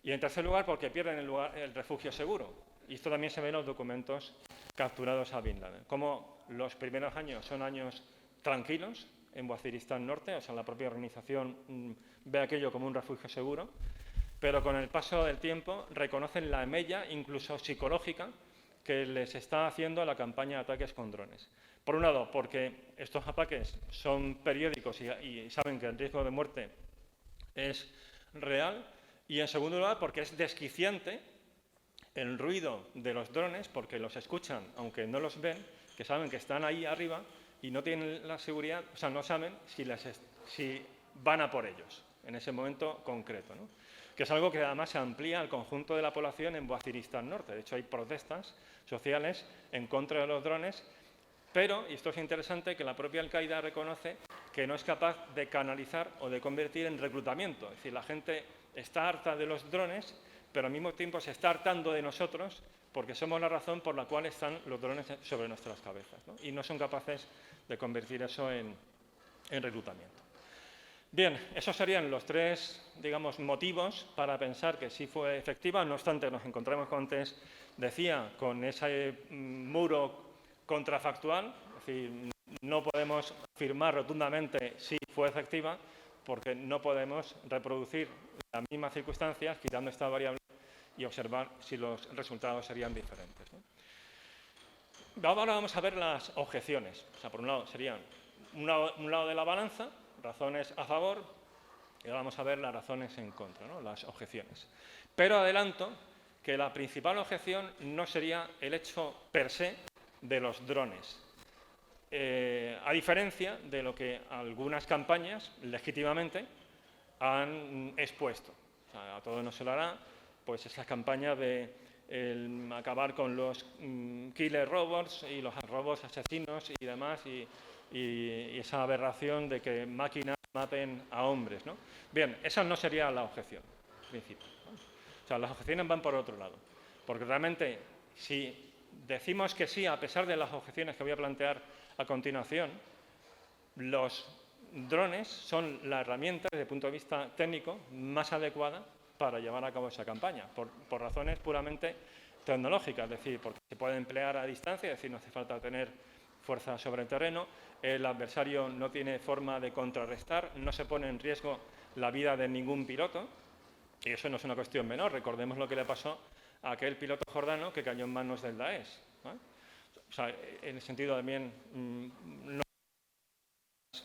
Y en tercer lugar, porque pierden el refugio seguro. Y esto también se ve en los documentos capturados a Bin Laden. Como los primeros años son años tranquilos en Waziristán Norte, o sea, la propia organización ve aquello como un refugio seguro, pero con el paso del tiempo reconocen la mella, incluso psicológica, que les está haciendo la campaña de ataques con drones. Por un lado, porque estos ataques son periódicos y saben que el riesgo de muerte es real, y en segundo lugar, porque es desquiciante el ruido de los drones, porque los escuchan, aunque no los ven, que saben que están ahí arriba y no tienen la seguridad, o sea, no saben si van a por ellos en ese momento concreto, ¿no? Que es algo que además se amplía al conjunto de la población en Waziristán Norte. De hecho, hay protestas sociales en contra de los drones, pero, y esto es interesante, que la propia Al-Qaeda reconoce que no es capaz de canalizar o de convertir en reclutamiento. Es decir, la gente está harta de los drones, pero al mismo tiempo se está hartando de nosotros porque somos la razón por la cual están los drones sobre nuestras cabezas, ¿no? Y no son capaces de convertir eso en reclutamiento. Bien, esos serían los 3, digamos, motivos para pensar que sí fue efectiva. No obstante, nos encontramos, como antes decía, con ese muro contrafactual. Es Es decir, no podemos afirmar rotundamente si fue efectiva porque no podemos reproducir las mismas circunstancias quitando esta variable y observar si los resultados serían diferentes, ¿no? Ahora vamos a ver las objeciones. O sea, por un lado serían un lado de la balanza, razones a favor, y ahora vamos a ver las razones en contra, ¿no? Las objeciones. Pero adelanto que la principal objeción no sería el hecho per se de los drones, a diferencia de lo que algunas campañas legítimamente han expuesto. O sea, a todos nos sonará pues esas campañas de acabar con los killer robots y los robots asesinos y demás, y esa aberración de que máquinas maten a hombres, ¿no? Bien, esa no sería la objeción principal, ¿no? O sea, las objeciones van por otro lado, porque realmente si decimos que sí, a pesar de las objeciones que voy a plantear a continuación, los drones son la herramienta, desde el punto de vista técnico, más adecuada para llevar a cabo esa campaña, por razones puramente tecnológicas, es decir, porque se puede emplear a distancia, es decir, no hace falta tener fuerza sobre el terreno, el adversario no tiene forma de contrarrestar, no se pone en riesgo la vida de ningún piloto, y eso no es una cuestión menor. Recordemos lo que le pasó a aquel piloto jordano que cayó en manos del Daesh, ¿no? O sea, en el sentido también no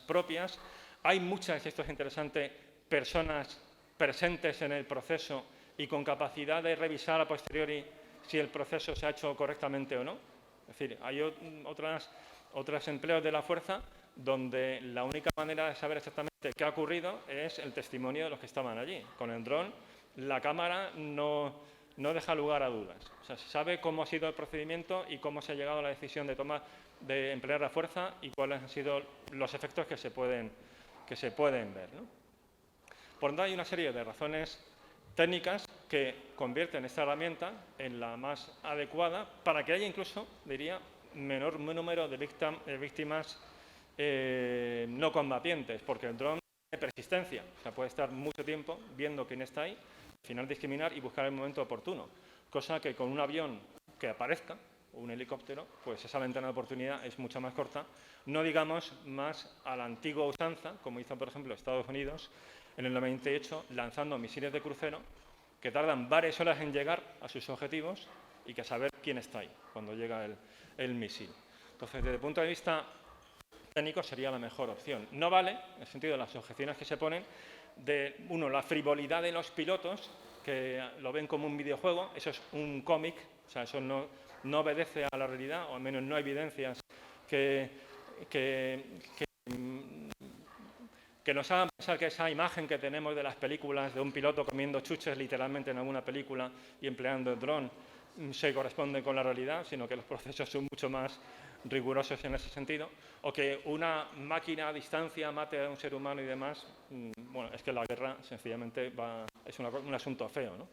propias. Hay muchas, y esto es interesante, personas presentes en el proceso y con capacidad de revisar a posteriori si el proceso se ha hecho correctamente o no. Es decir, hay otros empleos de la fuerza donde la única manera de saber exactamente qué ha ocurrido es el testimonio de los que estaban allí. Con el dron, la cámara no deja lugar a dudas. O sea, se sabe cómo ha sido el procedimiento y cómo se ha llegado a la decisión de emplear la fuerza y cuáles han sido los efectos que se pueden ver, ¿no? Por lo tanto, hay una serie de razones técnicas que convierten esta herramienta en la más adecuada para que haya incluso, diría, menor número de víctimas no combatientes, porque el dron tiene persistencia, o sea, puede estar mucho tiempo viendo quién está ahí, al final discriminar y buscar el momento oportuno, cosa que con un avión que aparezca, o un helicóptero, pues esa ventana de oportunidad es mucho más corta, no digamos más a la antigua usanza, como hizo, por ejemplo, Estados Unidos en el 98, lanzando misiles de crucero que tardan varias horas en llegar a sus objetivos y que saber quién está ahí cuando llega el misil. Entonces, desde el punto de vista técnico sería la mejor opción. No vale, en el sentido de las objeciones que se ponen, uno, la frivolidad de los pilotos, que lo ven como un videojuego, eso es un cómic, o sea, eso no obedece a la realidad, o al menos no hay evidencias que nos hagan pensar que esa imagen que tenemos de las películas de un piloto comiendo chuches literalmente en alguna película y empleando el dron se corresponde con la realidad, sino que los procesos son mucho más rigurosos en ese sentido, o que una máquina a distancia mate a un ser humano y demás. Bueno, es que la guerra sencillamente es un asunto feo, ¿no?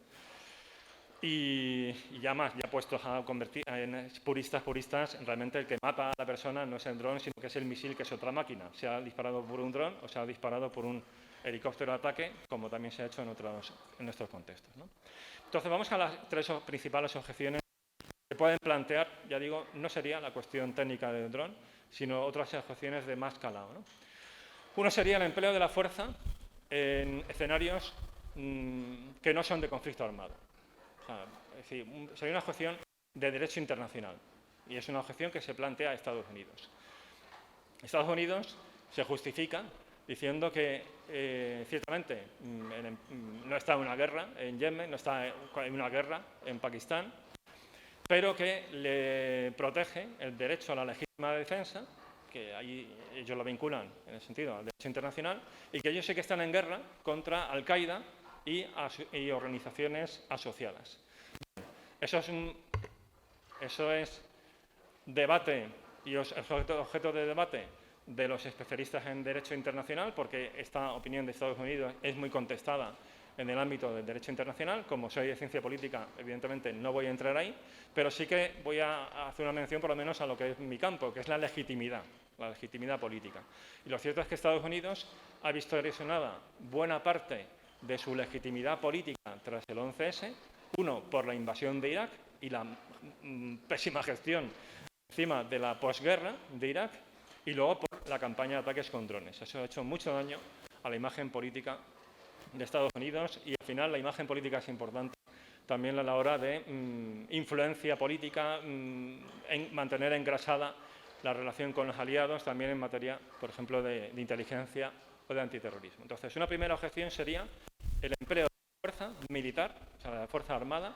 Y ya más, ya puestos a convertir en puristas, realmente el que mata a la persona no es el dron, sino que es el misil, que es otra máquina. Se ha disparado por un dron o se ha disparado por un helicóptero de ataque, como también se ha hecho en nuestros contextos, ¿no? Entonces, vamos a las tres principales objeciones que pueden plantear. Ya digo, no sería la cuestión técnica del dron, sino otras objeciones de más calado, ¿no? Uno sería el empleo de la fuerza en escenarios que no son de conflicto armado. O sea, es decir, sería una objeción de derecho internacional, y es una objeción que se plantea a Estados Unidos. Estados Unidos se justifica diciendo que, ciertamente, no está en una guerra en Yemen, no está en una guerra en Pakistán, pero que le protege el derecho a la legítima defensa, que ahí ellos lo vinculan en el sentido del derecho internacional, y que ellos sí que están en guerra contra Al-Qaeda y organizaciones asociadas. Eso es debate y objeto de debate de los especialistas en derecho internacional, porque esta opinión de Estados Unidos es muy contestada en el ámbito del derecho internacional. Como soy de ciencia política, evidentemente no voy a entrar ahí, pero sí que voy a hacer una mención por lo menos a lo que es mi campo, que es la legitimidad política. Y lo cierto es que Estados Unidos ha visto erosionada buena parte de su legitimidad política tras el 11S, uno, por la invasión de Irak y la pésima gestión encima de la posguerra de Irak y luego por la campaña de ataques con drones. Eso ha hecho mucho daño a la imagen política de Estados Unidos y al final la imagen política es importante también a la hora de influencia política, en mantener engrasada la relación con los aliados, también en materia, por ejemplo, de inteligencia o de antiterrorismo. Entonces, una primera objeción sería el empleo de la fuerza militar, o sea, de la fuerza armada,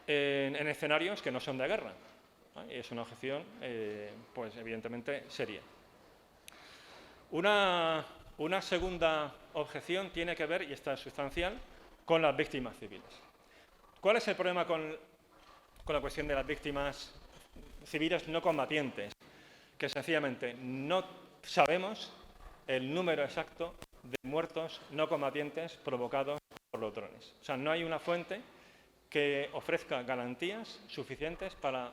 en escenarios que no son de guerra. ¿Vale? Y es una objeción, pues evidentemente, seria. Una segunda objeción tiene que ver, y esta es sustancial, con las víctimas civiles. ¿Cuál es el problema con la cuestión de las víctimas civiles no combatientes? Que sencillamente no sabemos el número exacto de muertos no combatientes provocados por los drones. O sea, no hay una fuente que ofrezca garantías suficientes para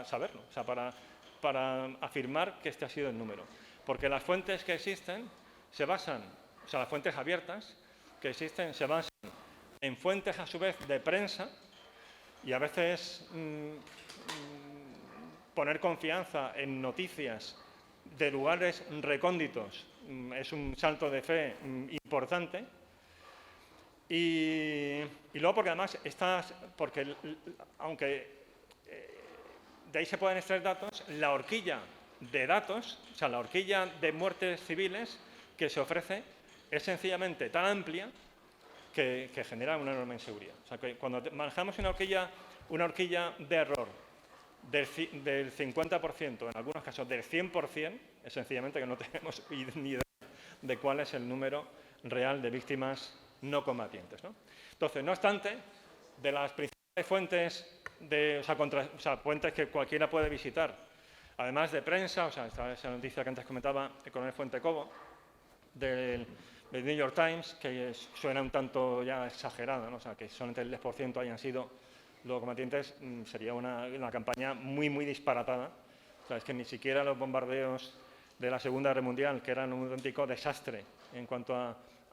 saberlo, o sea, para afirmar que este ha sido el número. Porque las fuentes que existen se basan, o sea, las fuentes abiertas que existen se basan en fuentes a su vez de prensa y a veces poner confianza en noticias de lugares recónditos es un salto de fe importante. Y luego porque además aunque de ahí se pueden extraer datos, la horquilla de datos, o sea, la horquilla de muertes civiles que se ofrece es sencillamente tan amplia que genera una enorme inseguridad. O sea, que cuando manejamos una horquilla de error del 50%, en algunos casos del 100%, es sencillamente que no tenemos ni idea de cuál es el número real de víctimas no combatientes, ¿no? Entonces, no obstante, de las principales fuentes, fuentes que cualquiera puede visitar, además de prensa, o sea, esa noticia que antes comentaba el coronel Fuentecobo, del New York Times, que suena un tanto ya exagerada, ¿no? O sea, que solamente el 10% hayan sido los combatientes, sería una campaña muy, muy disparatada. O sea, es que ni siquiera los bombardeos de la Segunda Guerra Mundial, que eran un auténtico desastre en cuanto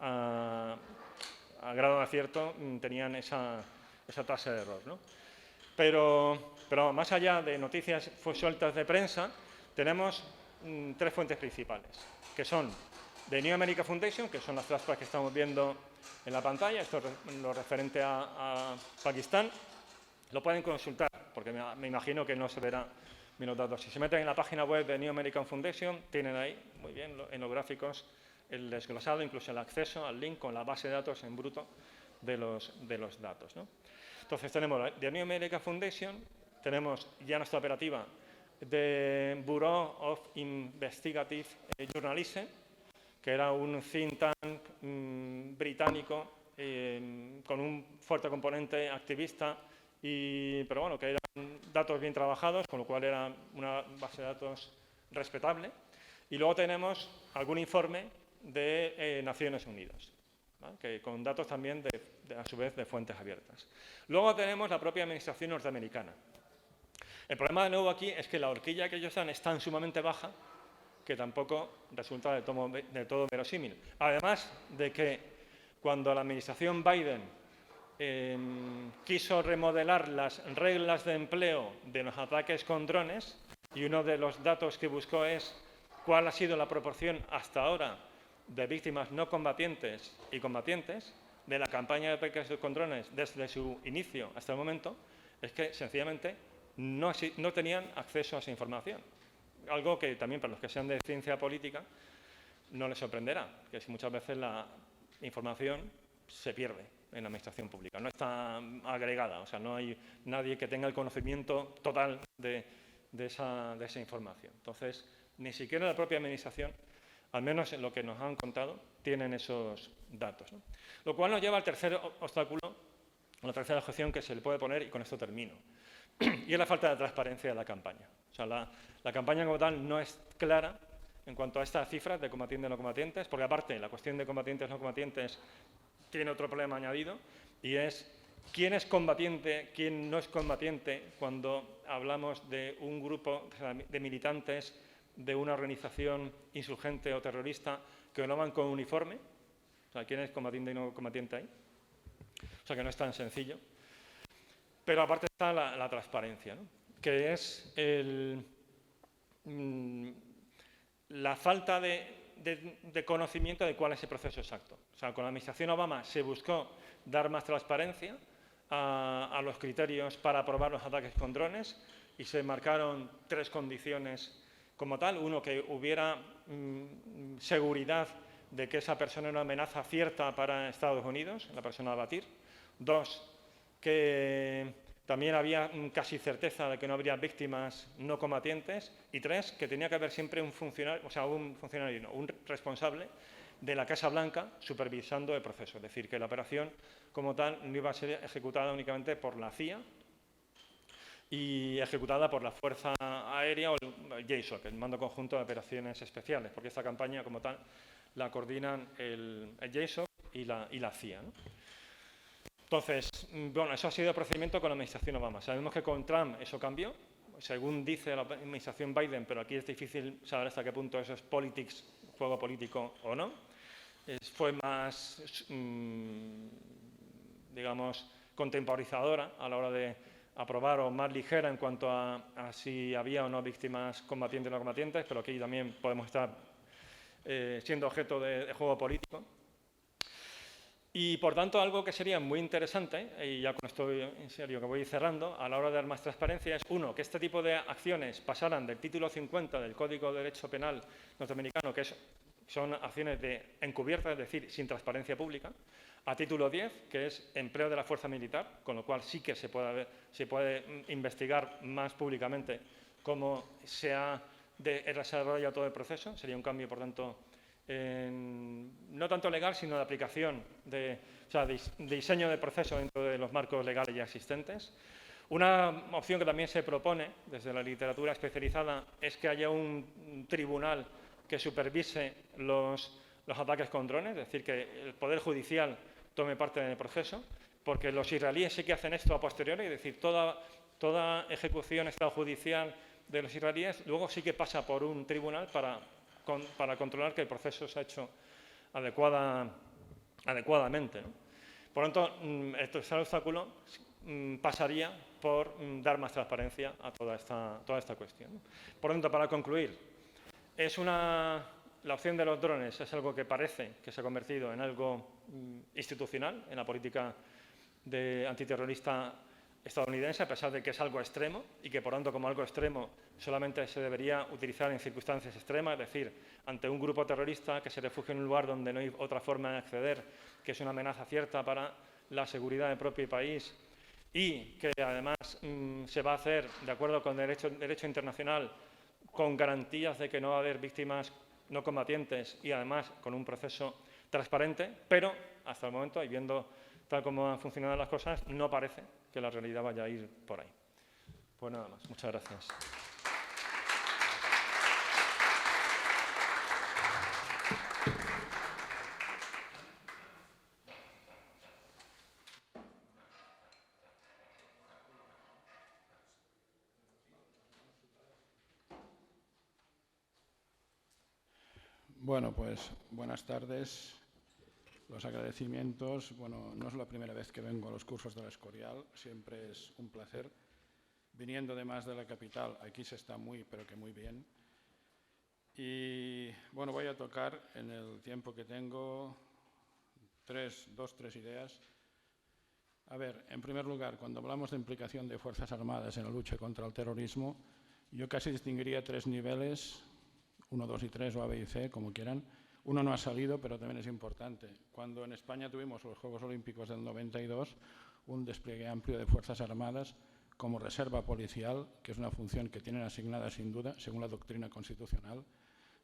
a grado de acierto, tenían esa tasa de error, ¿no? Pero más allá de noticias sueltas de prensa, tenemos tres fuentes principales, que son The New American Foundation, que son las trampas que estamos viendo en la pantalla, esto es lo referente a Pakistán. Lo pueden consultar, porque me imagino que no se verán bien los datos. Si se meten en la página web de New American Foundation, tienen ahí, muy bien, en los gráficos, el desglosado, incluso el acceso al link con la base de datos en bruto de los datos, ¿no? Entonces, tenemos The New American Foundation, tenemos ya nuestra operativa de Bureau of Investigative Journalism, que era un think tank británico con un fuerte componente activista, pero bueno, que eran datos bien trabajados, con lo cual era una base de datos respetable. Y luego tenemos algún informe de Naciones Unidas, ¿vale? con datos también, a su vez, de fuentes abiertas. Luego tenemos la propia administración norteamericana. El problema, de nuevo, aquí es que la horquilla que ellos dan es tan sumamente baja que tampoco resulta de todo verosímil. Además de que cuando la administración Biden quiso remodelar las reglas de empleo de los ataques con drones, y uno de los datos que buscó es cuál ha sido la proporción hasta ahora de víctimas no combatientes y combatientes de la campaña de ataques con drones desde su inicio hasta el momento, es que sencillamente no tenían acceso a esa información. Algo que también para los que sean de ciencia política no les sorprenderá, que es que muchas veces la información se pierde en la administración pública, no está agregada, o sea, no hay nadie que tenga el conocimiento total de esa información. Entonces, ni siquiera la propia administración, al menos en lo que nos han contado, tienen esos datos, ¿no? Lo cual nos lleva al tercer obstáculo, a la tercera objeción que se le puede poner, y con esto termino, y es la falta de transparencia de la campaña. O sea, la campaña como tal no es clara en cuanto a estas cifras de combatientes y no combatientes, porque aparte la cuestión de combatientes y no combatientes tiene otro problema añadido, y es quién es combatiente, quién no es combatiente cuando hablamos de un grupo de militantes de una organización insurgente o terrorista que no van con uniforme. O sea, quién es combatiente y no combatiente ahí. O sea, que no es tan sencillo. Pero aparte está la transparencia, ¿no? que es la falta de conocimiento de cuál es el proceso exacto. O sea, con la administración Obama se buscó dar más transparencia a los criterios para aprobar los ataques con drones y se marcaron 3 condiciones como tal. Uno, que hubiera seguridad de que esa persona era una amenaza cierta para Estados Unidos, la persona a abatir. 2, que también había casi certeza de que no habría víctimas no combatientes. Y 3, que tenía que haber siempre un funcionario, un responsable de la Casa Blanca supervisando el proceso. Es decir, que la operación como tal no iba a ser ejecutada únicamente por la CIA y ejecutada por la Fuerza Aérea o el JSOC, el Mando Conjunto de Operaciones Especiales, porque esta campaña como tal la coordinan el JSOC y la CIA, ¿no? Entonces, bueno, eso ha sido el procedimiento con la administración Obama. Sabemos que con Trump eso cambió, según dice la administración Biden, pero aquí es difícil saber hasta qué punto eso es politics, juego político o no. Fue más, digamos, contemporizadora a la hora de aprobar, o más ligera en cuanto a si había o no víctimas combatientes o no combatientes, pero aquí también podemos estar siendo objeto de juego político. Y, por tanto, algo que sería muy interesante, y ya con esto en serio que voy cerrando, a la hora de dar más transparencia, es, uno, que este tipo de acciones pasaran del título 50 del Código de Derecho Penal norteamericano, que son acciones encubiertas, es decir, sin transparencia pública, a título 10, que es empleo de la fuerza militar, con lo cual sí que se puede investigar más públicamente cómo se ha desarrollado todo el proceso. Sería un cambio, por tanto, no tanto legal, sino de aplicación, de diseño de proceso dentro de los marcos legales ya existentes. Una opción que también se propone desde la literatura especializada es que haya un tribunal que supervise los ataques con drones, es decir, que el Poder Judicial tome parte en el proceso, porque los israelíes sí que hacen esto a posteriori, es decir, toda ejecución extrajudicial de los israelíes luego sí que pasa por un tribunal para controlar que el proceso se ha hecho adecuadamente, ¿no? Por lo tanto, este obstáculo pasaría por dar más transparencia a toda esta cuestión, ¿no? Por lo tanto, para concluir, la opción de los drones es algo que parece que se ha convertido en algo institucional en la política antiterrorista estadounidense, a pesar de que es algo extremo y que, por tanto, como algo extremo, solamente se debería utilizar en circunstancias extremas, es decir, ante un grupo terrorista que se refugie en un lugar donde no hay otra forma de acceder, que es una amenaza cierta para la seguridad del propio país y que, además, se va a hacer de acuerdo con el derecho internacional, con garantías de que no va a haber víctimas no combatientes y, además, con un proceso transparente, pero, hasta el momento, y viendo tal como han funcionado las cosas, no parece que la realidad vaya a ir por ahí. Pues nada más. Muchas gracias. Bueno, pues buenas tardes. Los agradecimientos. Bueno, no es la primera vez que vengo a los cursos de la Escorial, siempre es un placer. Viniendo además de la capital, aquí se está pero que muy bien. Y bueno, voy a tocar en el tiempo que tengo dos, tres ideas. A ver, en primer lugar, cuando hablamos de implicación de Fuerzas Armadas en la lucha contra el terrorismo, yo casi distinguiría 3 niveles, 1, 2 y 3, o A, B y C, como quieran. Uno no ha salido, pero también es importante. Cuando en España tuvimos los Juegos Olímpicos del 92, un despliegue amplio de Fuerzas Armadas como reserva policial, que es una función que tienen asignada sin duda, según la doctrina constitucional.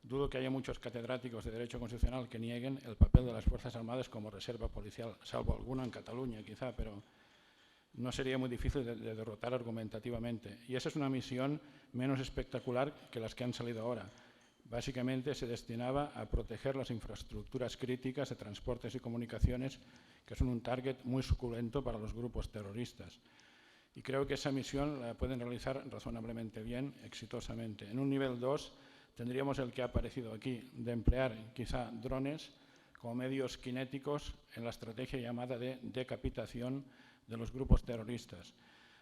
Dudo que haya muchos catedráticos de Derecho Constitucional que nieguen el papel de las Fuerzas Armadas como reserva policial, salvo alguno en Cataluña quizá, pero no sería muy difícil de derrotar argumentativamente. Y esa es una misión menos espectacular que las que han salido ahora. Básicamente se destinaba a proteger las infraestructuras críticas de transportes y comunicaciones, que son un target muy suculento para los grupos terroristas. Y creo que esa misión la pueden realizar razonablemente bien, exitosamente. En un nivel 2 tendríamos el que ha aparecido aquí, de emplear quizá drones como medios cinéticos en la estrategia llamada de decapitación de los grupos terroristas.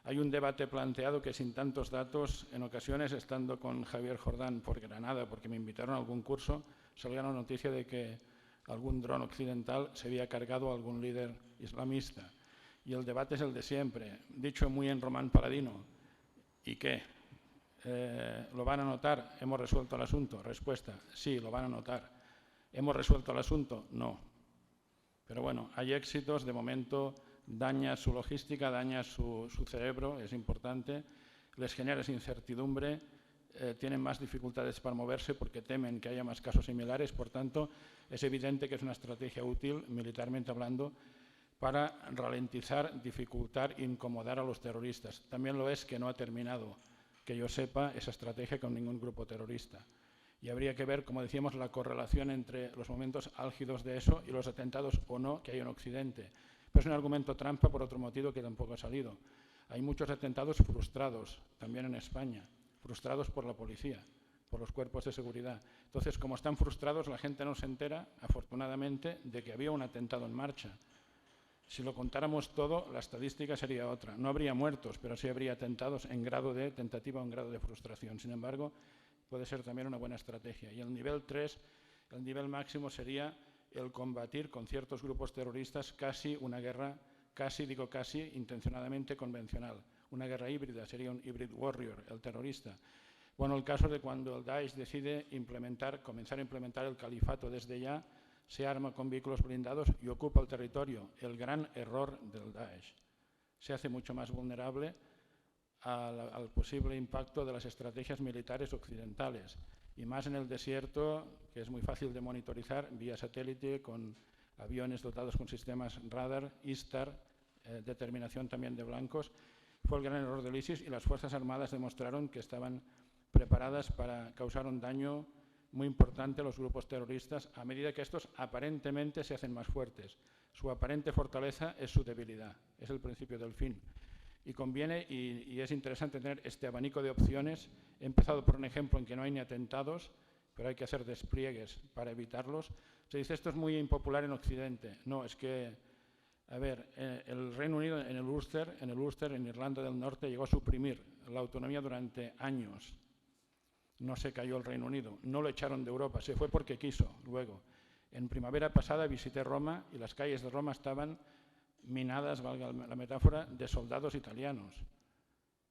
Hay un debate planteado que sin tantos datos, en ocasiones, estando con Javier Jordán por Granada, porque me invitaron a algún curso, salía la noticia de que algún dron occidental se había cargado a algún líder islamista. Y el debate es el de siempre, dicho muy en Román Paladino. ¿Y qué? ¿Lo van a notar? ¿Hemos resuelto el asunto? Respuesta, sí, lo van a notar. ¿Hemos resuelto el asunto? No. Pero bueno, hay éxitos, de momento daña su logística, daña su cerebro, es importante, les genera esa incertidumbre, tienen más dificultades para moverse porque temen que haya más casos similares, por tanto, es evidente que es una estrategia útil, militarmente hablando, para ralentizar, dificultar, incomodar a los terroristas. También lo es que no ha terminado, que yo sepa, esa estrategia con ningún grupo terrorista. Y habría que ver, como decíamos, la correlación entre los momentos álgidos de eso y los atentados o no que hay en Occidente. Pero es un argumento trampa por otro motivo que tampoco ha salido. Hay muchos atentados frustrados, también en España, frustrados por la policía, por los cuerpos de seguridad. Entonces, como están frustrados, la gente no se entera, afortunadamente, de que había un atentado en marcha. Si lo contáramos todo, la estadística sería otra. No habría muertos, pero sí habría atentados en grado de tentativa o en grado de frustración. Sin embargo, puede ser también una buena estrategia. Y el nivel 3, el nivel máximo sería el combatir con ciertos grupos terroristas casi una guerra, casi intencionadamente convencional. Una guerra híbrida, sería un hybrid warrior, el terrorista. Bueno, el caso de cuando el Daesh decide comenzar a implementar el califato desde ya, se arma con vehículos blindados y ocupa el territorio. El gran error del Daesh. Se hace mucho más vulnerable al posible impacto de las estrategias militares occidentales. Y más en el desierto, que es muy fácil de monitorizar vía satélite, con aviones dotados con sistemas radar, ISTAR, determinación también de blancos. Fue el gran error del ISIS y las Fuerzas Armadas demostraron que estaban preparadas para causar un daño muy importante a los grupos terroristas a medida que estos aparentemente se hacen más fuertes. Su aparente fortaleza es su debilidad, es el principio del fin. Y conviene, y es interesante tener este abanico de opciones. He empezado por un ejemplo en que no hay ni atentados, pero hay que hacer despliegues para evitarlos. Se dice, esto es muy impopular en Occidente. No, es que, a ver, el Reino Unido en el Ulster, en Irlanda del Norte, llegó a suprimir la autonomía durante años. No se cayó el Reino Unido, no lo echaron de Europa, se fue porque quiso. Luego, en primavera pasada visité Roma y las calles de Roma estaban minadas, valga la metáfora, de soldados italianos.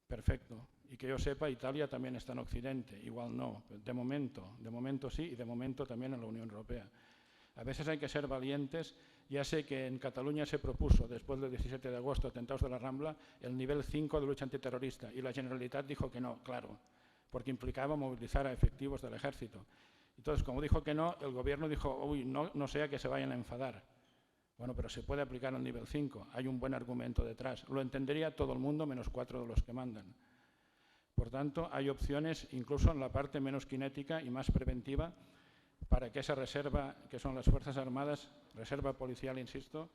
Perfecto. Y que yo sepa, Italia también está en Occidente. Igual no. De momento sí, y de momento también en la Unión Europea. A veces hay que ser valientes. Ya sé que en Cataluña se propuso, después del 17 de agosto, atentados de la Rambla, el nivel 5 de lucha antiterrorista. Y la Generalitat dijo que no, claro, porque implicaba movilizar a efectivos del ejército. Entonces, como dijo que no, el gobierno dijo, uy, no sea que se vayan a enfadar. Bueno, pero se puede aplicar al nivel 5. Hay un buen argumento detrás. Lo entendería todo el mundo, menos 4 de los que mandan. Por tanto, hay opciones, incluso en la parte menos cinética y más preventiva, para que esa reserva, que son las Fuerzas Armadas, reserva policial, insisto,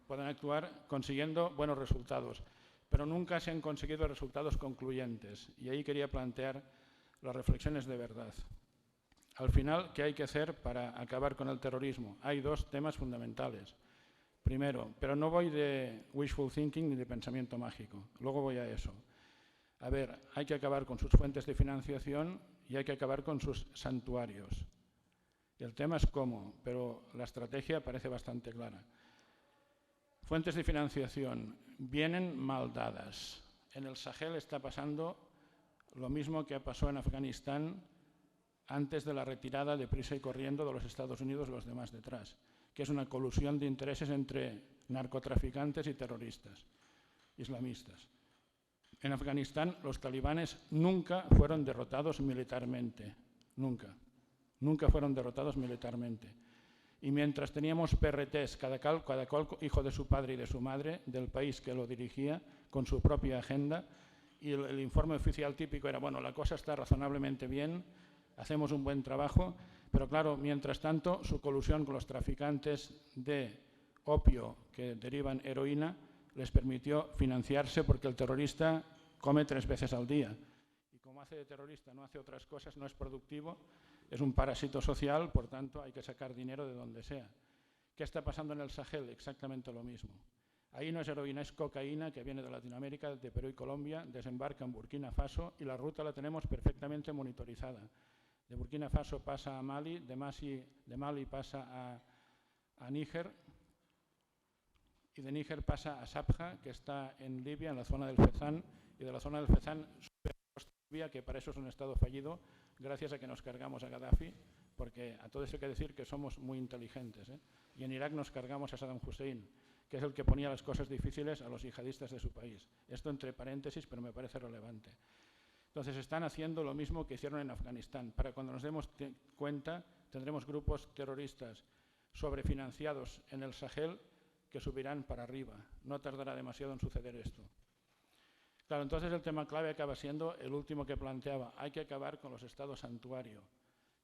puedan actuar consiguiendo buenos resultados. Pero nunca se han conseguido resultados concluyentes. Y ahí quería plantear las reflexiones de verdad. Al final, ¿qué hay que hacer para acabar con el terrorismo? Hay 2 temas fundamentales. Primero, pero no voy de wishful thinking ni de pensamiento mágico. Luego voy a eso. A ver, hay que acabar con sus fuentes de financiación y hay que acabar con sus santuarios. El tema es cómo, pero la estrategia parece bastante clara. Fuentes de financiación vienen mal dadas. En el Sahel está pasando lo mismo que pasó en Afganistán antes de la retirada deprisa y corriendo de los Estados Unidos y los demás detrás, que es una colusión de intereses entre narcotraficantes y terroristas islamistas. En Afganistán los talibanes nunca fueron derrotados militarmente, nunca fueron derrotados militarmente. Y mientras teníamos PRTs, cada cual hijo de su padre y de su madre, del país que lo dirigía, con su propia agenda, y el informe oficial típico era, bueno, la cosa está razonablemente bien, hacemos un buen trabajo, pero claro, mientras tanto, su colusión con los traficantes de opio que derivan heroína les permitió financiarse porque el terrorista come 3 veces al día. Y como hace de terrorista, no hace otras cosas, no es productivo, es un parásito social, por tanto hay que sacar dinero de donde sea. ¿Qué está pasando en el Sahel? Exactamente lo mismo. Ahí no es heroína, es cocaína que viene de Latinoamérica, de Perú y Colombia, desembarca en Burkina Faso y la ruta la tenemos perfectamente monitorizada. De Burkina Faso pasa a Mali, de Mali pasa a Níger y de Níger pasa a Sabha, que está en Libia, en la zona del Fezzan, y de la zona del Fezzan sube a Libia, que para eso es un estado fallido, gracias a que nos cargamos a Gaddafi, porque a todo eso hay que decir que somos muy inteligentes, ¿eh? Y en Irak nos cargamos a Saddam Hussein, que es el que ponía las cosas difíciles a los yihadistas de su país. Esto entre paréntesis, pero me parece relevante. Entonces están haciendo lo mismo que hicieron en Afganistán. Para cuando nos demos cuenta, tendremos grupos terroristas sobrefinanciados en el Sahel que subirán para arriba. No tardará demasiado en suceder esto. Claro, entonces el tema clave acaba siendo el último que planteaba. Hay que acabar con los estados santuario,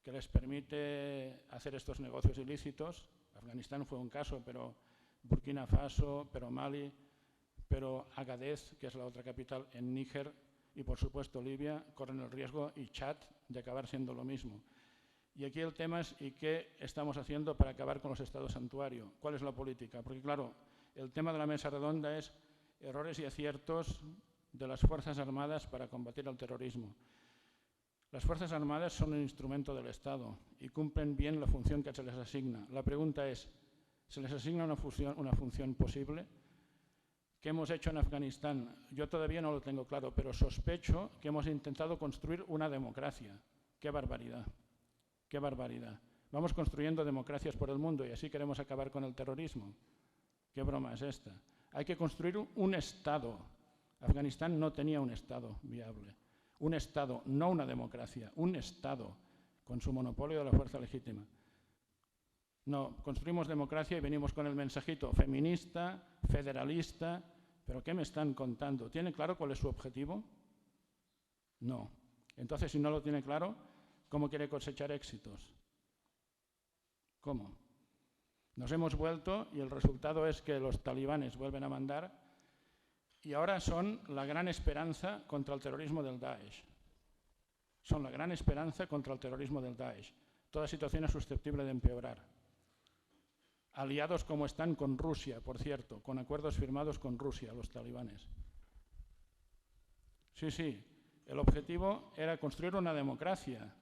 que les permite hacer estos negocios ilícitos. Afganistán fue un caso, pero Burkina Faso, pero Mali, pero Agadez, que es la otra capital en Níger, y por supuesto Libia, corren el riesgo, y Chad, de acabar siendo lo mismo. Y aquí el tema es, ¿y qué estamos haciendo para acabar con los estados santuario? ¿Cuál es la política? Porque claro, el tema de la mesa redonda es errores y aciertos de las Fuerzas Armadas para combatir el terrorismo. Las Fuerzas Armadas son un instrumento del Estado y cumplen bien la función que se les asigna. La pregunta es, ¿se les asigna una función posible? ¿Qué hemos hecho en Afganistán? Yo todavía no lo tengo claro, pero sospecho que hemos intentado construir una democracia. ¡Qué barbaridad! ¡Qué barbaridad! Vamos construyendo democracias por el mundo y así queremos acabar con el terrorismo. ¿Qué broma es esta? Hay que construir un Estado. Afganistán no tenía un Estado viable. Un Estado, no una democracia, un Estado con su monopolio de la fuerza legítima. No, construimos democracia y venimos con el mensajito feminista, federalista, pero ¿qué me están contando? ¿Tiene claro cuál es su objetivo? No. Entonces, si no lo tiene claro, ¿cómo quiere cosechar éxitos? ¿Cómo? Nos hemos vuelto y el resultado es que los talibanes vuelven a mandar y ahora son la gran esperanza contra el terrorismo del Daesh. Son la gran esperanza contra el terrorismo del Daesh. Toda situación es susceptible de empeorar. Aliados como están con Rusia, por cierto, con acuerdos firmados con Rusia, los talibanes. Sí, sí, el objetivo era construir una democracia.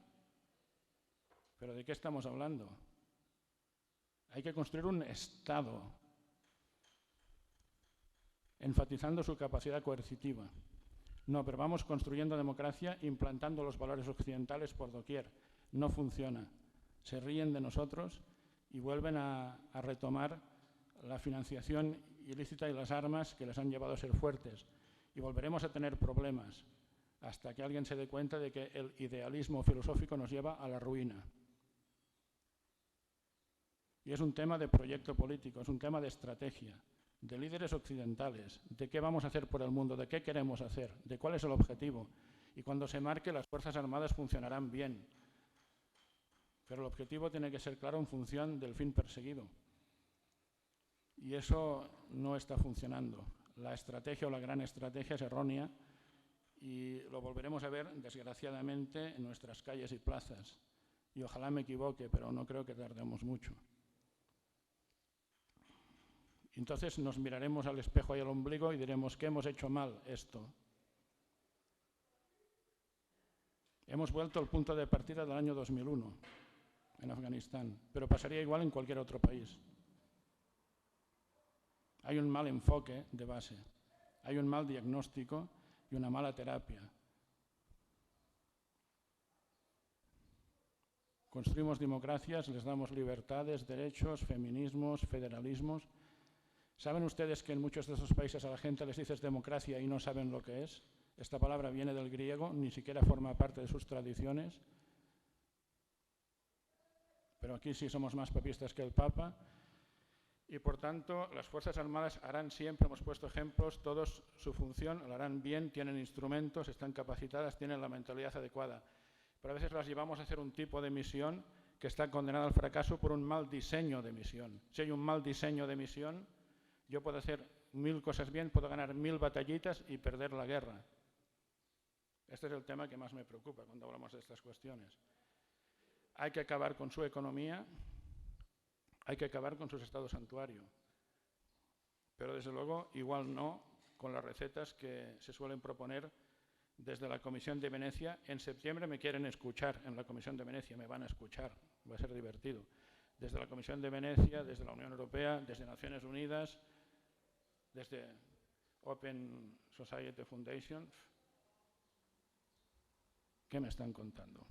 ¿Pero de qué estamos hablando? Hay que construir un Estado, enfatizando su capacidad coercitiva. No, pero vamos construyendo democracia implantando los valores occidentales por doquier. No funciona. Se ríen de nosotros y vuelven a retomar la financiación ilícita y las armas que les han llevado a ser fuertes. Y volveremos a tener problemas hasta que alguien se dé cuenta de que el idealismo filosófico nos lleva a la ruina. Y es un tema de proyecto político, es un tema de estrategia, de líderes occidentales, de qué vamos a hacer por el mundo, de qué queremos hacer, de cuál es el objetivo. Y cuando se marque, las Fuerzas Armadas funcionarán bien. Pero el objetivo tiene que ser claro en función del fin perseguido. Y eso no está funcionando. La estrategia o la gran estrategia es errónea y lo volveremos a ver, desgraciadamente, en nuestras calles y plazas. Y ojalá me equivoque, pero no creo que tardemos mucho. Entonces nos miraremos al espejo y al ombligo y diremos, ¿qué hemos hecho mal esto? Hemos vuelto al punto de partida del año 2001 en Afganistán, pero pasaría igual en cualquier otro país. Hay un mal enfoque de base, hay un mal diagnóstico y una mala terapia. Construimos democracias, les damos libertades, derechos, feminismos, federalismos. ¿Saben ustedes que en muchos de esos países a la gente les dices democracia y no saben lo que es? Esta palabra viene del griego, ni siquiera forma parte de sus tradiciones. Pero aquí sí somos más papistas que el Papa. Y por tanto, las Fuerzas Armadas harán siempre, hemos puesto ejemplos, todos su función, lo harán bien, tienen instrumentos, están capacitadas, tienen la mentalidad adecuada. Pero a veces las llevamos a hacer un tipo de misión que está condenada al fracaso por un mal diseño de misión. Si hay un mal diseño de misión, yo puedo hacer 1000 cosas bien, puedo ganar 1000 batallitas y perder la guerra. Este es el tema que más me preocupa cuando hablamos de estas cuestiones. Hay que acabar con su economía, hay que acabar con sus estados santuario. pero desde luego igual no con las recetas que se suelen proponer desde la Comisión de Venecia. En septiembre me quieren escuchar en la Comisión de Venecia, me van a escuchar, va a ser divertido. Desde la Comisión de Venecia, desde la Unión Europea, desde Naciones Unidas, desde Open Society Foundation. ¿Qué me están contando?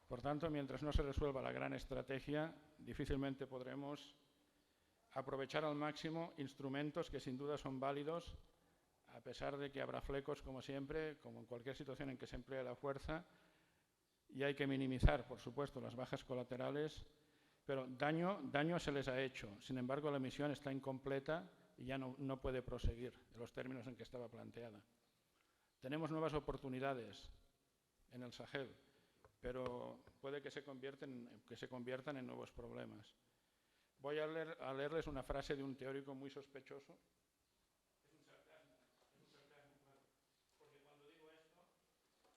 Por tanto, mientras no se resuelva la gran estrategia, difícilmente podremos aprovechar al máximo instrumentos que sin duda son válidos, a pesar de que habrá flecos, como siempre, como en cualquier situación en que se emplee la fuerza, y hay que minimizar, por supuesto, las bajas colaterales, pero daño se les ha hecho. Sin embargo, la misión está incompleta y ya no puede proseguir en los términos en que estaba planteada. Tenemos nuevas oportunidades en el Sahel, pero puede que se conviertan en nuevos problemas. Voy a leerles una frase de un teórico muy sospechoso. Es un sarcasmo, claro, porque cuando digo esto,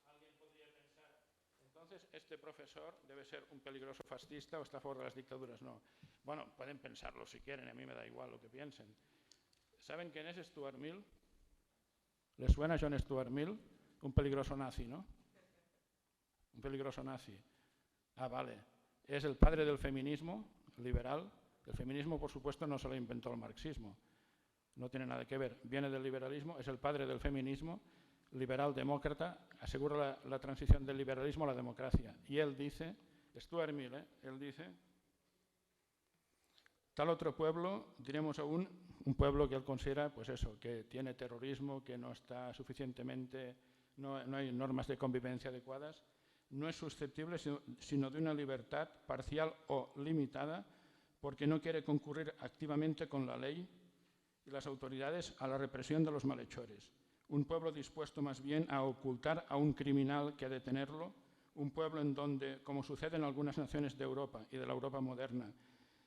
alguien podría pensar, entonces este profesor debe ser un peligroso fascista o está a favor de las dictaduras. No. Bueno, pueden pensarlo si quieren, a mí me da igual lo que piensen. ¿Saben quién es Stuart Mill? ¿Les suena John Stuart Mill? Un peligroso nazi, ¿no? Un peligroso nazi. Ah, vale. Es el padre del feminismo liberal. El feminismo, por supuesto, no se lo inventó el marxismo. No tiene nada que ver. Viene del liberalismo, es el padre del feminismo, liberal, demócrata, asegura la transición del liberalismo a la democracia. Y él dice, Stuart Mill, él dice, tal otro pueblo, diremos aún, un pueblo que él considera, pues eso, que tiene terrorismo, que no está suficientemente, no hay normas de convivencia adecuadas, no es susceptible sino de una libertad parcial o limitada porque no quiere concurrir activamente con la ley y las autoridades a la represión de los malhechores. Un pueblo dispuesto más bien a ocultar a un criminal que a detenerlo, un pueblo en donde, como sucede en algunas naciones de Europa y de la Europa moderna,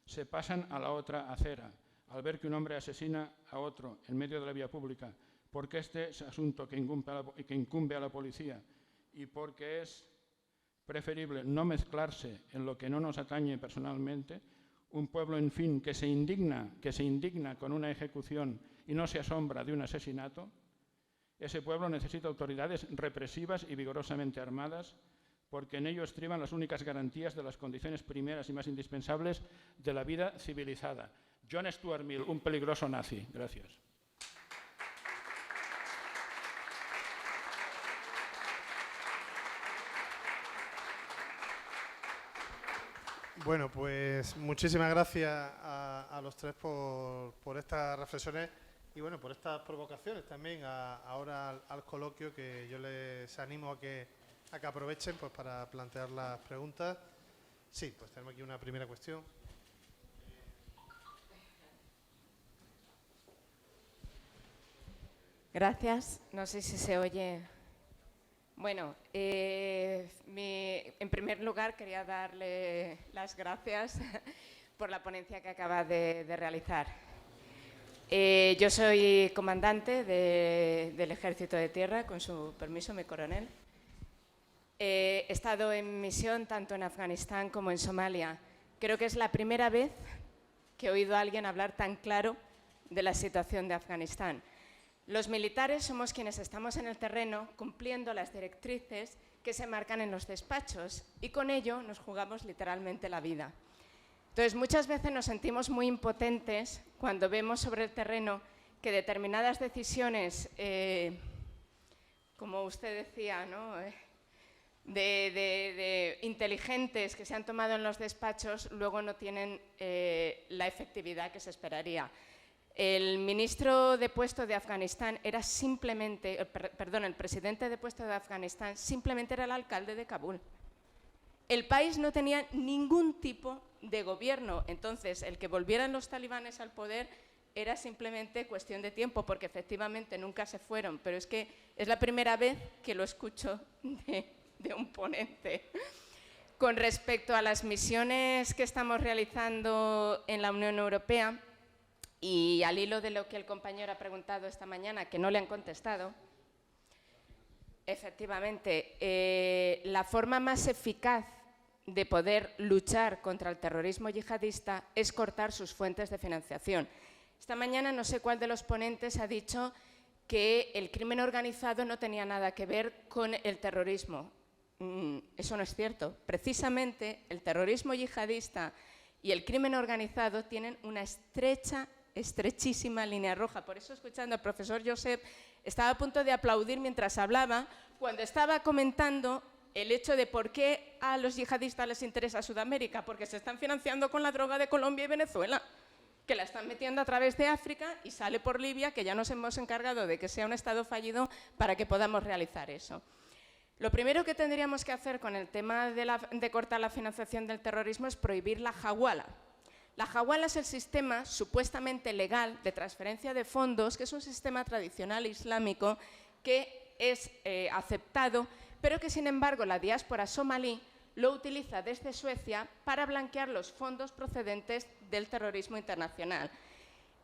se pasan a la otra acera al ver que un hombre asesina a otro en medio de la vía pública, porque este es asunto que incumbe a la policía y porque es preferible no mezclarse en lo que no nos atañe personalmente, un pueblo, en fin, que se indigna con una ejecución y no se asombra de un asesinato, ese pueblo necesita autoridades represivas y vigorosamente armadas, porque en ello estriban las únicas garantías de las condiciones primeras y más indispensables de la vida civilizada. John Stuart Mill, un peligroso nazi. Gracias. Bueno, pues muchísimas gracias a los tres por estas reflexiones y bueno, por estas provocaciones también ahora al coloquio, que yo les animo a que aprovechen pues para plantear las preguntas. Sí, pues tenemos aquí una primera cuestión. Gracias. No sé si se oye. Bueno, en primer lugar quería darle las gracias por la ponencia que acaba de realizar. Yo soy comandante del Ejército de Tierra, con su permiso, mi coronel. He estado en misión tanto en Afganistán como en Somalia. Creo que es la primera vez que he oído a alguien hablar tan claro de la situación de Afganistán. Los militares somos quienes estamos en el terreno cumpliendo las directrices que se marcan en los despachos y con ello nos jugamos literalmente la vida. Entonces, muchas veces nos sentimos muy impotentes cuando vemos sobre el terreno que determinadas decisiones, como usted decía, ¿no?, de inteligentes que se han tomado en los despachos, luego no tienen la efectividad que se esperaría. El ministro de puesto de Afganistán era simplemente, el presidente de puesto de Afganistán simplemente era el alcalde de Kabul. El país no tenía ningún tipo de gobierno, entonces el que volvieran los talibanes al poder era simplemente cuestión de tiempo, porque efectivamente nunca se fueron, pero es que es la primera vez que lo escucho de un ponente. Con respecto a las misiones que estamos realizando en la Unión Europea, y al hilo de lo que el compañero ha preguntado esta mañana, que no le han contestado, efectivamente, la forma más eficaz de poder luchar contra el terrorismo yihadista es cortar sus fuentes de financiación. Esta mañana no sé cuál de los ponentes ha dicho que el crimen organizado no tenía nada que ver con el terrorismo. Eso no es cierto. Precisamente el terrorismo yihadista y el crimen organizado tienen una estrechísima línea roja. Por eso, escuchando al profesor Josep, estaba a punto de aplaudir mientras hablaba, cuando estaba comentando el hecho de por qué a los yihadistas les interesa Sudamérica, porque se están financiando con la droga de Colombia y Venezuela, que la están metiendo a través de África y sale por Libia, que ya nos hemos encargado de que sea un Estado fallido para que podamos realizar eso. Lo primero que tendríamos que hacer con el tema de cortar la financiación del terrorismo es prohibir la hawala. La hawala es el sistema supuestamente legal de transferencia de fondos, que es un sistema tradicional islámico que es aceptado, pero que sin embargo la diáspora somalí lo utiliza desde Suecia para blanquear los fondos procedentes del terrorismo internacional.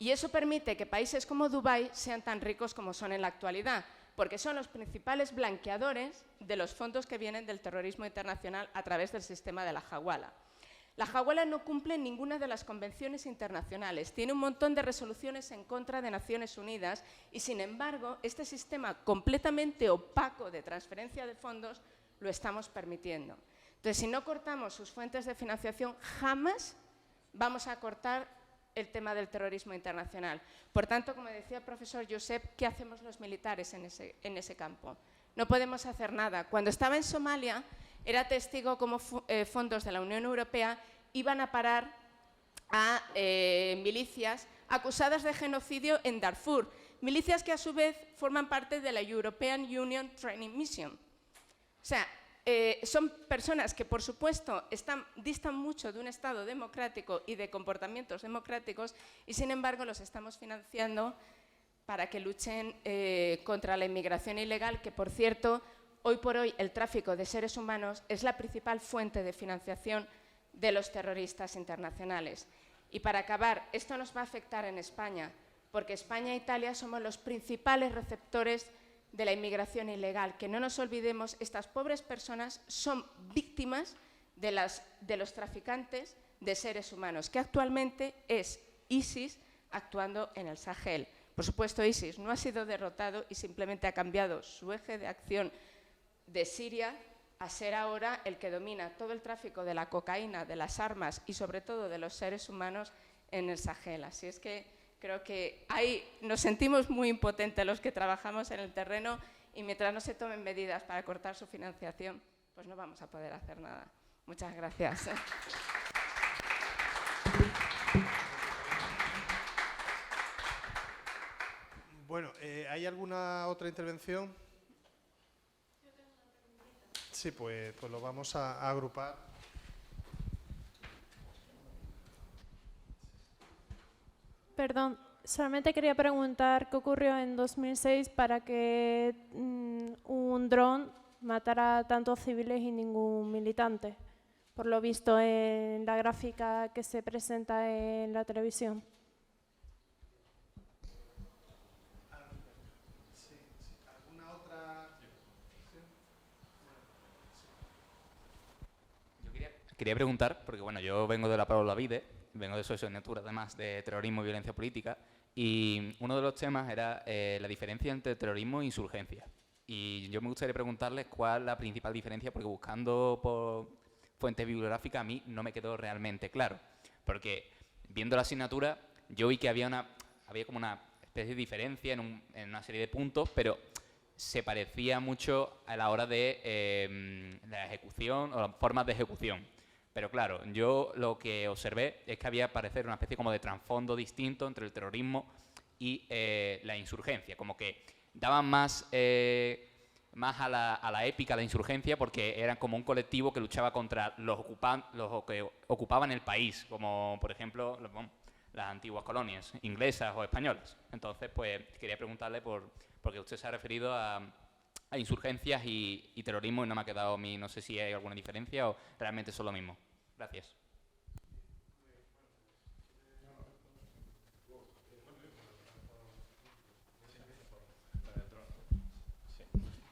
Y eso permite que países como Dubái sean tan ricos como son en la actualidad, porque son los principales blanqueadores de los fondos que vienen del terrorismo internacional a través del sistema de la hawala. La hawala no cumple ninguna de las convenciones internacionales, tiene un montón de resoluciones en contra de Naciones Unidas y, sin embargo, este sistema completamente opaco de transferencia de fondos lo estamos permitiendo. Entonces, si no cortamos sus fuentes de financiación, jamás vamos a cortar el tema del terrorismo internacional. Por tanto, como decía el profesor Josep, ¿qué hacemos los militares en ese campo? No podemos hacer nada. Cuando estaba en Somalia, era testigo cómo fondos de la Unión Europea iban a parar a milicias acusadas de genocidio en Darfur, milicias que a su vez forman parte de la European Union Training Mission. O sea, son personas que, por supuesto, distan mucho de un Estado democrático y de comportamientos democráticos y, sin embargo, los estamos financiando para que luchen contra la inmigración ilegal, que, por cierto, hoy por hoy el tráfico de seres humanos es la principal fuente de financiación de los terroristas internacionales. Y para acabar, esto nos va a afectar en España, porque España e Italia somos los principales receptores de la inmigración ilegal. Que no nos olvidemos, estas pobres personas son víctimas de los traficantes de seres humanos, que actualmente es ISIS actuando en el Sahel. Por supuesto, ISIS no ha sido derrotado y simplemente ha cambiado su eje de acción de Siria a ser ahora el que domina todo el tráfico de la cocaína, de las armas y sobre todo de los seres humanos en el Sahel. Así es que creo que ahí nos sentimos muy impotentes los que trabajamos en el terreno y mientras no se tomen medidas para cortar su financiación, pues no vamos a poder hacer nada. Muchas gracias. Bueno, ¿hay alguna otra intervención? Sí, pues lo vamos a agrupar. Perdón, solamente quería preguntar qué ocurrió en 2006 para que un dron matara a tantos civiles y ningún militante, por lo visto en la gráfica que se presenta en la televisión. ¿Alguna otra? Quería preguntar, porque bueno, yo vengo de la Paula Vide, vengo de Socionatura, además de terrorismo y violencia política, y uno de los temas era la diferencia entre terrorismo e insurgencia. Y yo me gustaría preguntarles cuál es la principal diferencia, porque buscando por fuentes bibliográficas a mí no me quedó realmente claro. Porque viendo la asignatura yo vi que había como una especie de diferencia en una serie de puntos, pero se parecía mucho a la hora de la ejecución o las formas de ejecución. Pero claro, yo lo que observé es que había, parecer, una especie como de trasfondo distinto entre el terrorismo y la insurgencia, como que daban más a la épica de la insurgencia porque eran como un colectivo que luchaba contra los que ocupaban el país, como por ejemplo las antiguas colonias inglesas o españolas. Entonces, pues quería preguntarle porque usted se ha referido a insurgencias y terrorismo y no me ha quedado a mí, no sé si hay alguna diferencia o realmente son lo mismo. Gracias.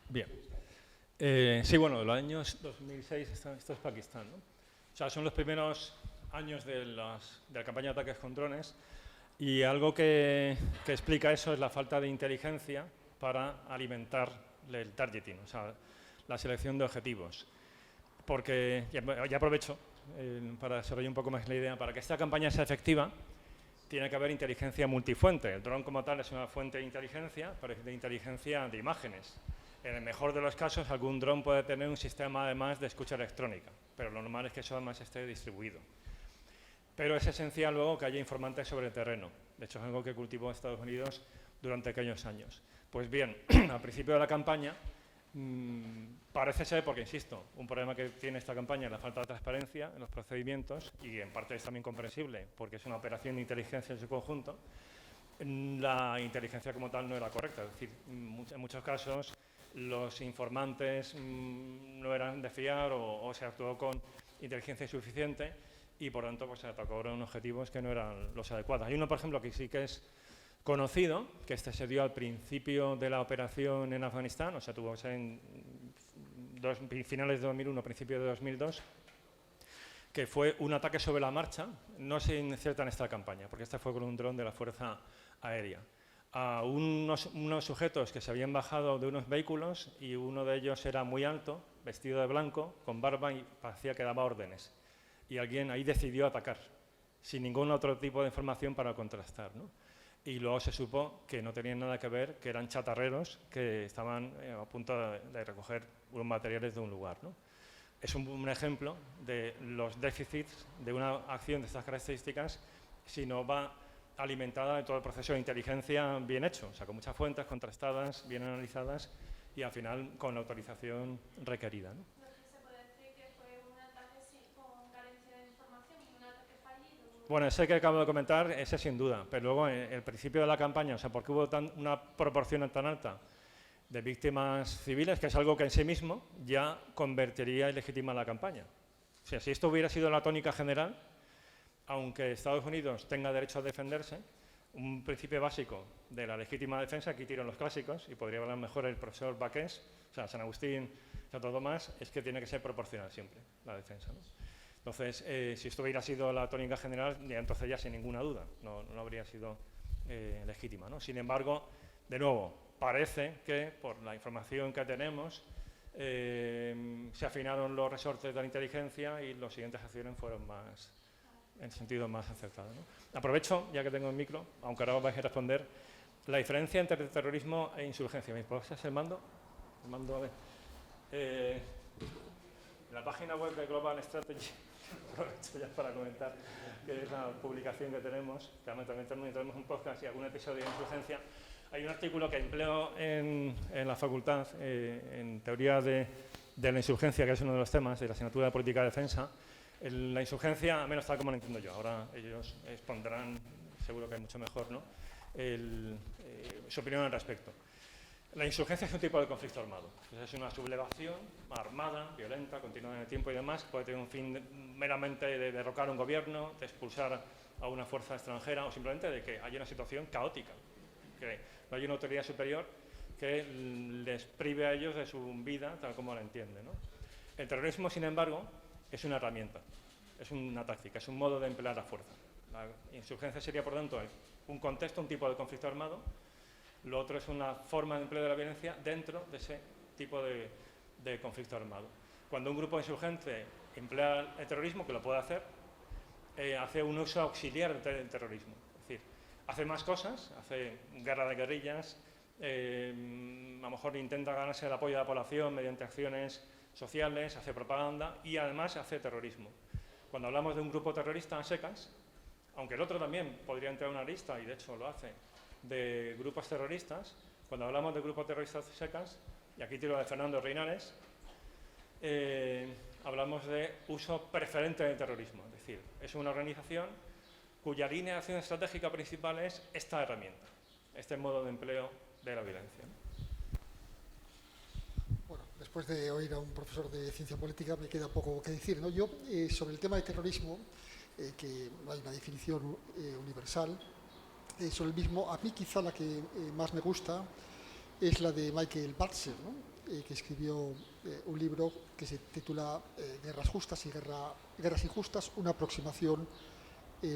Bien. Sí, bueno, los años 2006, esto es Pakistán, ¿no? O sea, son los primeros años de la campaña de ataques con drones. Y algo que explica eso es la falta de inteligencia para alimentar el targeting, o sea, la selección de objetivos. Porque, ya aprovecho para desarrollar un poco más la idea, para que esta campaña sea efectiva, tiene que haber inteligencia multifuente. El dron como tal es una fuente de inteligencia, pero es de inteligencia de imágenes. En el mejor de los casos, algún dron puede tener un sistema además de escucha electrónica, pero lo normal es que eso además esté distribuido. Pero es esencial luego que haya informantes sobre el terreno. De hecho, es algo que cultivó Estados Unidos durante aquellos años. Pues bien, al principio de la campaña, parece ser, porque insisto, un problema que tiene esta campaña es la falta de transparencia en los procedimientos, y en parte es también comprensible, porque es una operación de inteligencia en su conjunto. La inteligencia como tal no era correcta, es decir, en muchos casos los informantes no eran de fiar o se actuó con inteligencia insuficiente y por tanto pues, se atacaron objetivos que no eran los adecuados. Hay uno, por ejemplo, que sí que es conocido, que este se dio al principio de la operación en Afganistán, o sea, tuvo en finales de 2001, principios de 2002, que fue un ataque sobre la marcha, no se inserta en esta campaña, porque este fue con un dron de la Fuerza Aérea, a unos sujetos que se habían bajado de unos vehículos y uno de ellos era muy alto, vestido de blanco, con barba y parecía que daba órdenes. Y alguien ahí decidió atacar, sin ningún otro tipo de información para contrastar, ¿no? Y luego se supo que no tenían nada que ver, que eran chatarreros que estaban a punto de recoger unos materiales de un lugar, ¿no? Es un ejemplo de los déficits de una acción de estas características si no va alimentada de todo el proceso de inteligencia bien hecho, o sea, con muchas fuentes contrastadas, bien analizadas y al final con la autorización requerida, ¿no? ¿Se puede decir que fue un ataque con carencia de información, un ataque fallido? Bueno, ese que acabo de comentar, ese sin duda, pero luego en el principio de la campaña, o sea, ¿por qué hubo una proporción tan alta de víctimas civiles, que es algo que en sí mismo ya convertiría en legítima la campaña? O sea, si esto hubiera sido la tónica general, aunque Estados Unidos tenga derecho a defenderse, un principio básico de la legítima defensa, aquí tiro los clásicos, y podría hablar mejor el profesor Baqués, o sea, San Agustín, Santo Tomás, es que tiene que ser proporcional siempre la defensa, ¿no? Entonces, si esto hubiera sido la tónica general, ya entonces ya sin ninguna duda no habría sido legítima, ¿no? Sin embargo, de nuevo, parece que por la información que tenemos se afinaron los resortes de la inteligencia y las siguientes acciones fueron más, en sentido más acertado, ¿no? Aprovecho, ya que tengo el micro, aunque ahora os vais a responder, la diferencia entre terrorismo e insurgencia. ¿Me pasas el mando? El mando, a ver. La página web de Global Strategy, aprovecho ya para comentar, que es la publicación que tenemos, que además también tenemos un podcast y algún episodio de insurgencia. Hay un artículo que empleo en la facultad, en teoría de la insurgencia, que es uno de los temas de la asignatura de política de defensa. La insurgencia, al menos tal como lo entiendo yo, ahora ellos expondrán, seguro que es mucho mejor, ¿no?, su opinión al respecto. La insurgencia es un tipo de conflicto armado. Es una sublevación armada, violenta, continua en el tiempo y demás. Puede tener un fin meramente de derrocar un gobierno, de expulsar a una fuerza extranjera o simplemente de que haya una situación caótica, que no hay una autoridad superior que les prive a ellos de su vida tal como la entiende, ¿no? El terrorismo, sin embargo, es una herramienta, es una táctica, es un modo de emplear la fuerza. La insurgencia sería, por tanto, un contexto, un tipo de conflicto armado. Lo otro es una forma de empleo de la violencia dentro de ese tipo de conflicto armado. Cuando un grupo insurgente emplea el terrorismo, que lo puede hacer, hace un uso auxiliar del terrorismo. Es decir, hace más cosas, hace guerra de guerrillas, a lo mejor intenta ganarse el apoyo de la población mediante acciones sociales, hace propaganda y además hace terrorismo. Cuando hablamos de un grupo terrorista a secas, aunque el otro también podría entrar en una lista, y de hecho lo hace, de grupos terroristas, cuando hablamos de grupos terroristas a secas, y aquí tiro de Fernando Reinares, hablamos de uso preferente del terrorismo, es decir, es una organización cuya línea de acción estratégica principal es esta herramienta, este modo de empleo de la violencia. Bueno, después de oír a un profesor de ciencia política me queda poco que decir, ¿no? Yo, sobre el tema de terrorismo, que no hay una definición universal sobre el mismo, a mí quizá la que más me gusta es la de Michael Batzer, ¿no? Que escribió un libro que se titula Guerras justas y guerras injustas, una aproximación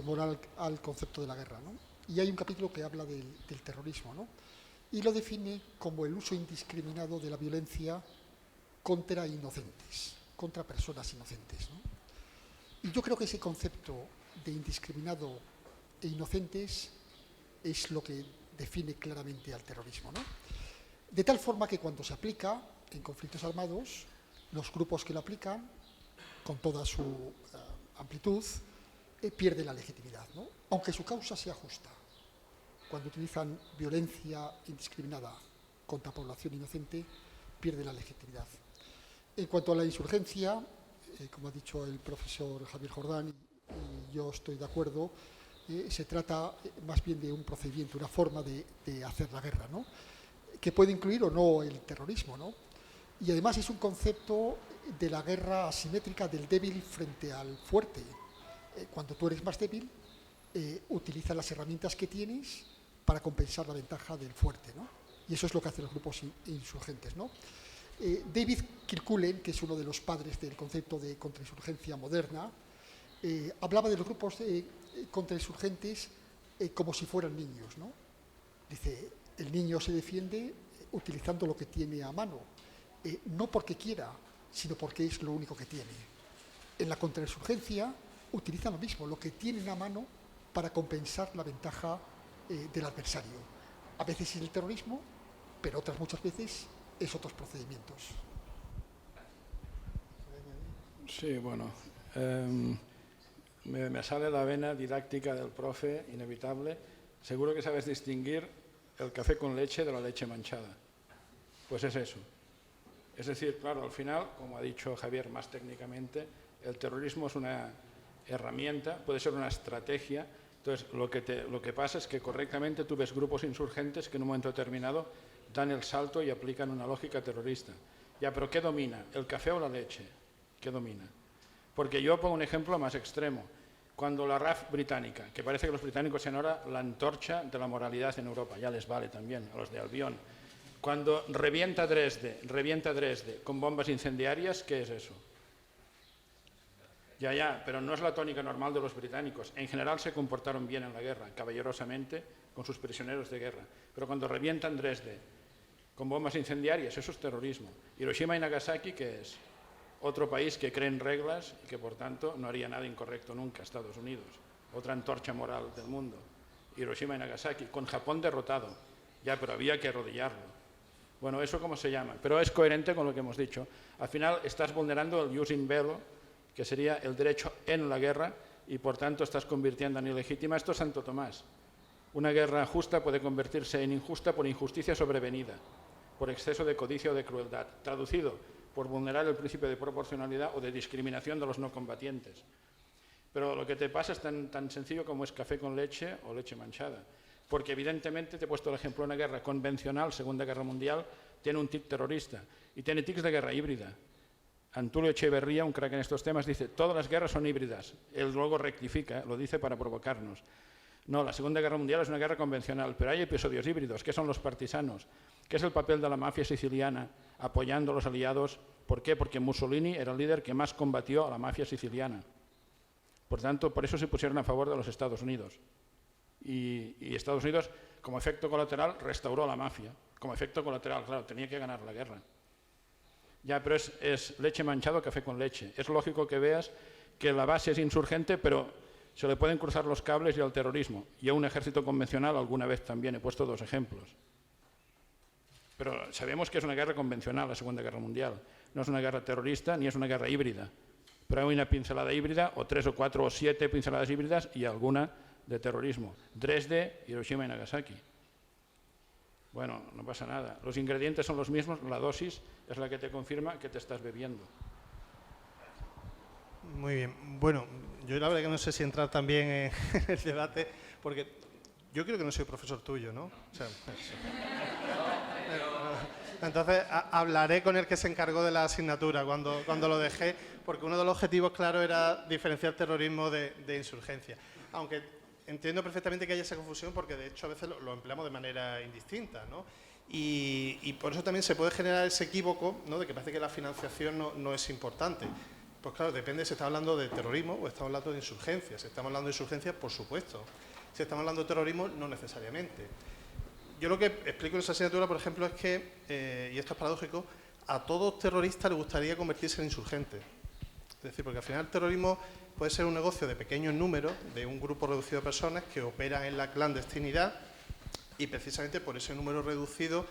moral al concepto de la guerra, ¿no? y hay un capítulo que habla del terrorismo, ¿no? Y lo define como el uso indiscriminado de la violencia contra inocentes, contra personas inocentes, ¿no? Y yo creo que ese concepto de indiscriminado e inocentes es lo que define claramente al terrorismo, ¿no? De tal forma que cuando se aplica en conflictos armados, los grupos que lo aplican, con toda su amplitud, pierde la legitimidad, ¿no? Aunque su causa sea justa. Cuando utilizan violencia indiscriminada contra población inocente, pierde la legitimidad. En cuanto a la insurgencia, como ha dicho el profesor Javier Jordán, y yo estoy de acuerdo, se trata más bien de un procedimiento, una forma de hacer la guerra, ¿no? Que puede incluir o no el terrorismo, ¿no? Y además es un concepto de la guerra asimétrica del débil frente al fuerte. Cuando tú eres más débil, utiliza las herramientas que tienes para compensar la ventaja del fuerte, ¿no? Y eso es lo que hacen los grupos insurgentes, ¿no? David Kilcullen, que es uno de los padres del concepto de contrainsurgencia moderna, hablaba de los grupos contrainsurgentes como si fueran niños, ¿no? Dice, el niño se defiende utilizando lo que tiene a mano, no porque quiera, sino porque es lo único que tiene. En la contrainsurgencia utilizan lo mismo, lo que tienen a mano para compensar la ventaja del adversario. A veces es el terrorismo, pero otras muchas veces es otros procedimientos. Sí, bueno, me sale la vena didáctica del profe, inevitable. Seguro que sabes distinguir el café con leche de la leche manchada. Pues es eso. Es decir, claro, al final, como ha dicho Javier más técnicamente, el terrorismo es una herramienta, puede ser una estrategia. Entonces, lo que pasa es que correctamente tú ves grupos insurgentes que en un momento determinado dan el salto y aplican una lógica terrorista. Ya, pero ¿qué domina? ¿El café o la leche? ¿Qué domina? Porque yo pongo un ejemplo más extremo. Cuando la RAF británica, que parece que los británicos sean ahora la antorcha de la moralidad en Europa, ya les vale también a los de Albión, cuando revienta Dresde con bombas incendiarias, ¿qué es eso? Ya, pero no es la tónica normal de los británicos. En general se comportaron bien en la guerra, caballerosamente, con sus prisioneros de guerra. Pero cuando revientan Dresde con bombas incendiarias, eso es terrorismo. Hiroshima y Nagasaki, ¿qué es? Otro país que cree en reglas y que, por tanto, no haría nada incorrecto nunca, Estados Unidos. Otra antorcha moral del mundo. Hiroshima y Nagasaki, con Japón derrotado. Ya, pero había que arrodillarlo. Bueno, ¿eso cómo se llama? Pero es coherente con lo que hemos dicho. Al final estás vulnerando el jus in bello, que sería el derecho en la guerra, y por tanto estás convirtiendo en ilegítima. Esto es Santo Tomás. Una guerra justa puede convertirse en injusta por injusticia sobrevenida, por exceso de codicia o de crueldad. Traducido, por vulnerar el principio de proporcionalidad o de discriminación de los no combatientes. Pero lo que te pasa es tan sencillo como es café con leche o leche manchada. Porque evidentemente, te he puesto el ejemplo de una guerra convencional, Segunda Guerra Mundial, tiene un tic terrorista y tiene tics de guerra híbrida. Antulio Echeverría, un crack en estos temas, dice, todas las guerras son híbridas. Él luego rectifica, lo dice para provocarnos. No, la Segunda Guerra Mundial es una guerra convencional, pero hay episodios híbridos. ¿Qué son los partisanos? ¿Qué es el papel de la mafia siciliana apoyando a los aliados? ¿Por qué? Porque Mussolini era el líder que más combatió a la mafia siciliana. Por tanto, por eso se pusieron a favor de los Estados Unidos. Y Estados Unidos, como efecto colateral, restauró a la mafia. Como efecto colateral, claro, tenía que ganar la guerra. Ya, pero es leche manchada o café con leche. Es lógico que veas que la base es insurgente, pero se le pueden cruzar los cables y al terrorismo. Y a un ejército convencional alguna vez también. He puesto dos ejemplos. Pero sabemos que es una guerra convencional, la Segunda Guerra Mundial. No es una guerra terrorista ni es una guerra híbrida. Pero hay una pincelada híbrida, o 3 o 4 o 7 pinceladas híbridas y alguna de terrorismo. Dresde, Hiroshima y Nagasaki. Bueno, no pasa nada. Los ingredientes son los mismos, la dosis es la que te confirma que te estás bebiendo. Muy bien. Bueno, yo la verdad que no sé si entrar también en el debate, porque yo creo que no soy profesor tuyo, ¿no? O sea, entonces hablaré con el que se encargó de la asignatura cuando lo dejé, porque uno de los objetivos, claro, era diferenciar terrorismo de insurgencia. Aunque entiendo perfectamente que haya esa confusión, porque de hecho a veces lo empleamos de manera indistinta, ¿no? Y por eso también se puede generar ese equívoco, ¿no?, de que parece que la financiación no es importante. Pues claro, depende si está hablando de terrorismo o está hablando de insurgencia. Si estamos hablando de insurgencia, por supuesto. Si estamos hablando de terrorismo, no necesariamente. Yo lo que explico en esa asignatura, por ejemplo, es que, y esto es paradójico, a todo terrorista le gustaría convertirse en insurgente. Es decir, porque al final el terrorismo puede ser un negocio de pequeños números, de un grupo reducido de personas que operan en la clandestinidad y precisamente por ese número reducido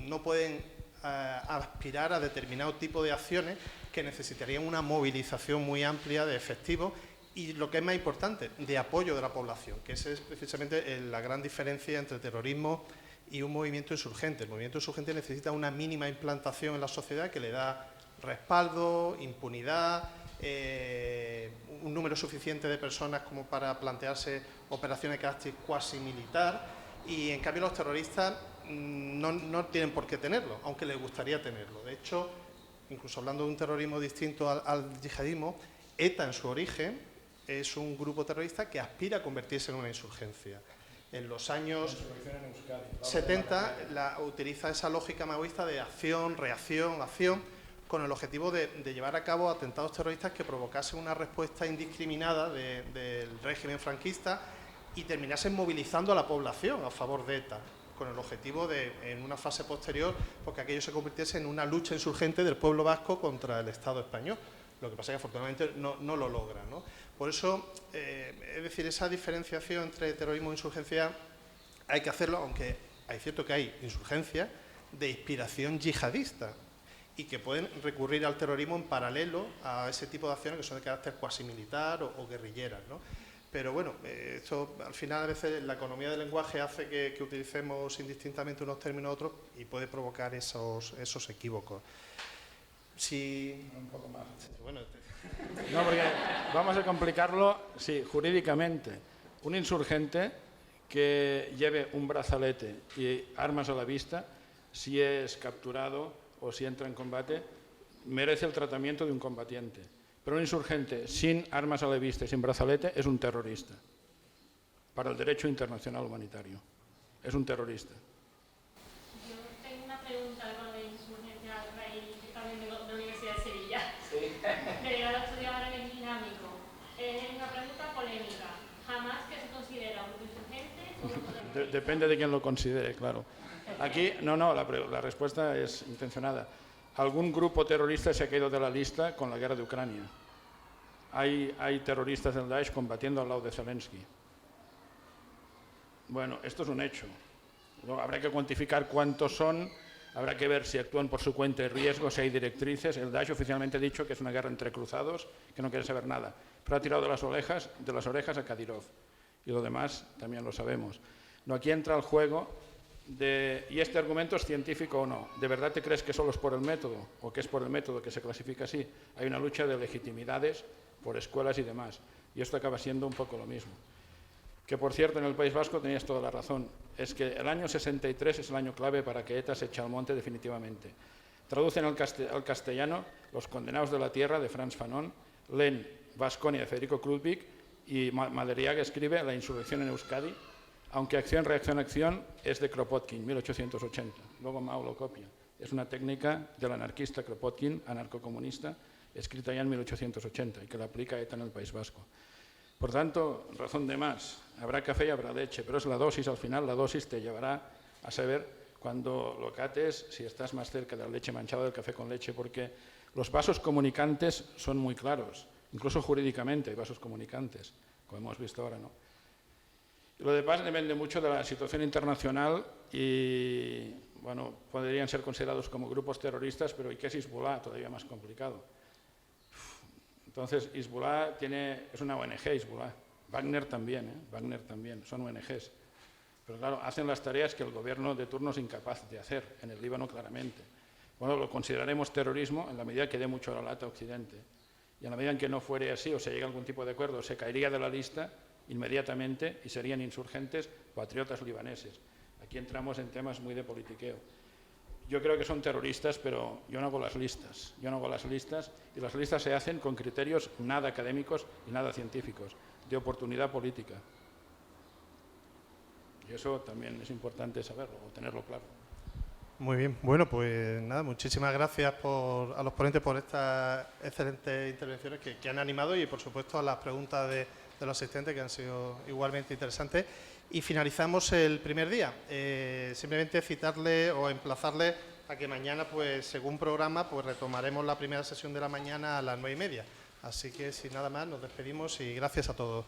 no pueden aspirar a determinado tipo de acciones que necesitarían una movilización muy amplia de efectivos y, lo que es más importante, de apoyo de la población, que esa es precisamente la gran diferencia entre terrorismo y un movimiento insurgente. El movimiento insurgente necesita una mínima implantación en la sociedad que le da respaldo, impunidad, un número suficiente de personas como para plantearse operaciones de carácter cuasi militar, y en cambio los terroristas no tienen por qué tenerlo, aunque les gustaría tenerlo. De hecho, incluso hablando de un terrorismo distinto al yihadismo, ETA en su origen es un grupo terrorista que aspira a convertirse en una insurgencia. En los años 70 utiliza esa lógica maoísta de acción, reacción, acción, con el objetivo de llevar a cabo atentados terroristas que provocasen una respuesta indiscriminada del régimen franquista y terminasen movilizando a la población a favor de ETA, con el objetivo de, en una fase posterior, porque aquello se convirtiese en una lucha insurgente del pueblo vasco contra el Estado español. Lo que pasa es que afortunadamente no lo logra, ¿no? Por eso, es decir, esa diferenciación entre terrorismo e insurgencia hay que hacerlo, aunque es cierto que hay insurgencias de inspiración yihadista y que pueden recurrir al terrorismo en paralelo a ese tipo de acciones que son de carácter cuasi militar o guerrilleras, ¿no? Pero bueno, esto al final a veces la economía del lenguaje hace que utilicemos indistintamente unos términos u otros y puede provocar esos equívocos. Si... Un poco más. Bueno, no, porque vamos a complicarlo, sí, jurídicamente. Un insurgente que lleve un brazalete y armas a la vista, si es capturado o si entra en combate, merece el tratamiento de un combatiente. Pero un insurgente sin armas a la vista y sin brazalete es un terrorista. Para el derecho internacional humanitario. Es un terrorista. Yo tengo una pregunta con la insurgencia a raíz también de la Universidad de Sevilla. Sí. Pero yo la estudié ahora en el dinámico. Es una pregunta polémica. ¿Jamás que se considera un insurgente? Depende de quién lo considere, claro. Aquí, no, la respuesta es intencionada. Algún grupo terrorista se ha caído de la lista con la guerra de Ucrania. Hay terroristas del Daesh combatiendo al lado de Zelensky. Bueno, esto es un hecho. Luego, habrá que cuantificar cuántos son, habrá que ver si actúan por su cuenta y riesgo, si hay directrices. El Daesh oficialmente ha dicho que es una guerra entre cruzados, que no quiere saber nada. Pero ha tirado de las orejas a Kadyrov. Y lo demás también lo sabemos. No, aquí entra el juego de, ¿y este argumento es científico o no? ¿De verdad te crees que solo es por el método o que es por el método que se clasifica así? Hay una lucha de legitimidades por escuelas y demás. Y esto acaba siendo un poco lo mismo. Que, por cierto, en el País Vasco tenías toda la razón. Es que el año 63 es el año clave para que ETA se eche al monte definitivamente. Traducen al castellano Los condenados de la tierra, de Frantz Fanon, leen Vasconia, de Federico Krutwig, y Madariaga escribe La insurrección en Euskadi, aunque Acción, Reacción, Acción es de Kropotkin, 1880. Luego Mao lo copia. Es una técnica del anarquista Kropotkin, anarcocomunista, escrita ya en 1880 y que la aplica ETA en el País Vasco. Por tanto, razón de más. Habrá café y habrá leche, pero es la dosis, al final la dosis te llevará a saber cuando lo cates si estás más cerca de la leche manchada del café con leche, porque los vasos comunicantes son muy claros, incluso jurídicamente hay vasos comunicantes, como hemos visto ahora, ¿no? Y lo demás depende mucho de la situación internacional y, bueno, podrían ser considerados como grupos terroristas, pero ¿y qué es Hezbollah? Todavía más complicado. Entonces, Hezbollah es una ONG, Hezbollah. Wagner también, son ONGs. Pero claro, hacen las tareas que el gobierno de turno es incapaz de hacer, en el Líbano claramente. Bueno, lo consideraremos terrorismo en la medida que dé mucho la lata a Occidente. Y en la medida en que no fuere así, o se llegue a algún tipo de acuerdo, se caería de la lista inmediatamente y serían insurgentes patriotas libaneses. Aquí entramos en temas muy de politiqueo. Yo creo que son terroristas, pero yo no hago las listas. Y las listas se hacen con criterios nada académicos y nada científicos, de oportunidad política. Y eso también es importante saberlo, o tenerlo claro. Muy bien. Bueno, pues nada, muchísimas gracias a los ponentes por estas excelentes intervenciones que han animado y, por supuesto, a las preguntas de los asistentes, que han sido igualmente interesantes. Y finalizamos el primer día. Simplemente citarle o emplazarle a que mañana, pues según programa, pues retomaremos la primera sesión de la mañana a las 9:30. Así que sin nada más, nos despedimos y gracias a todos.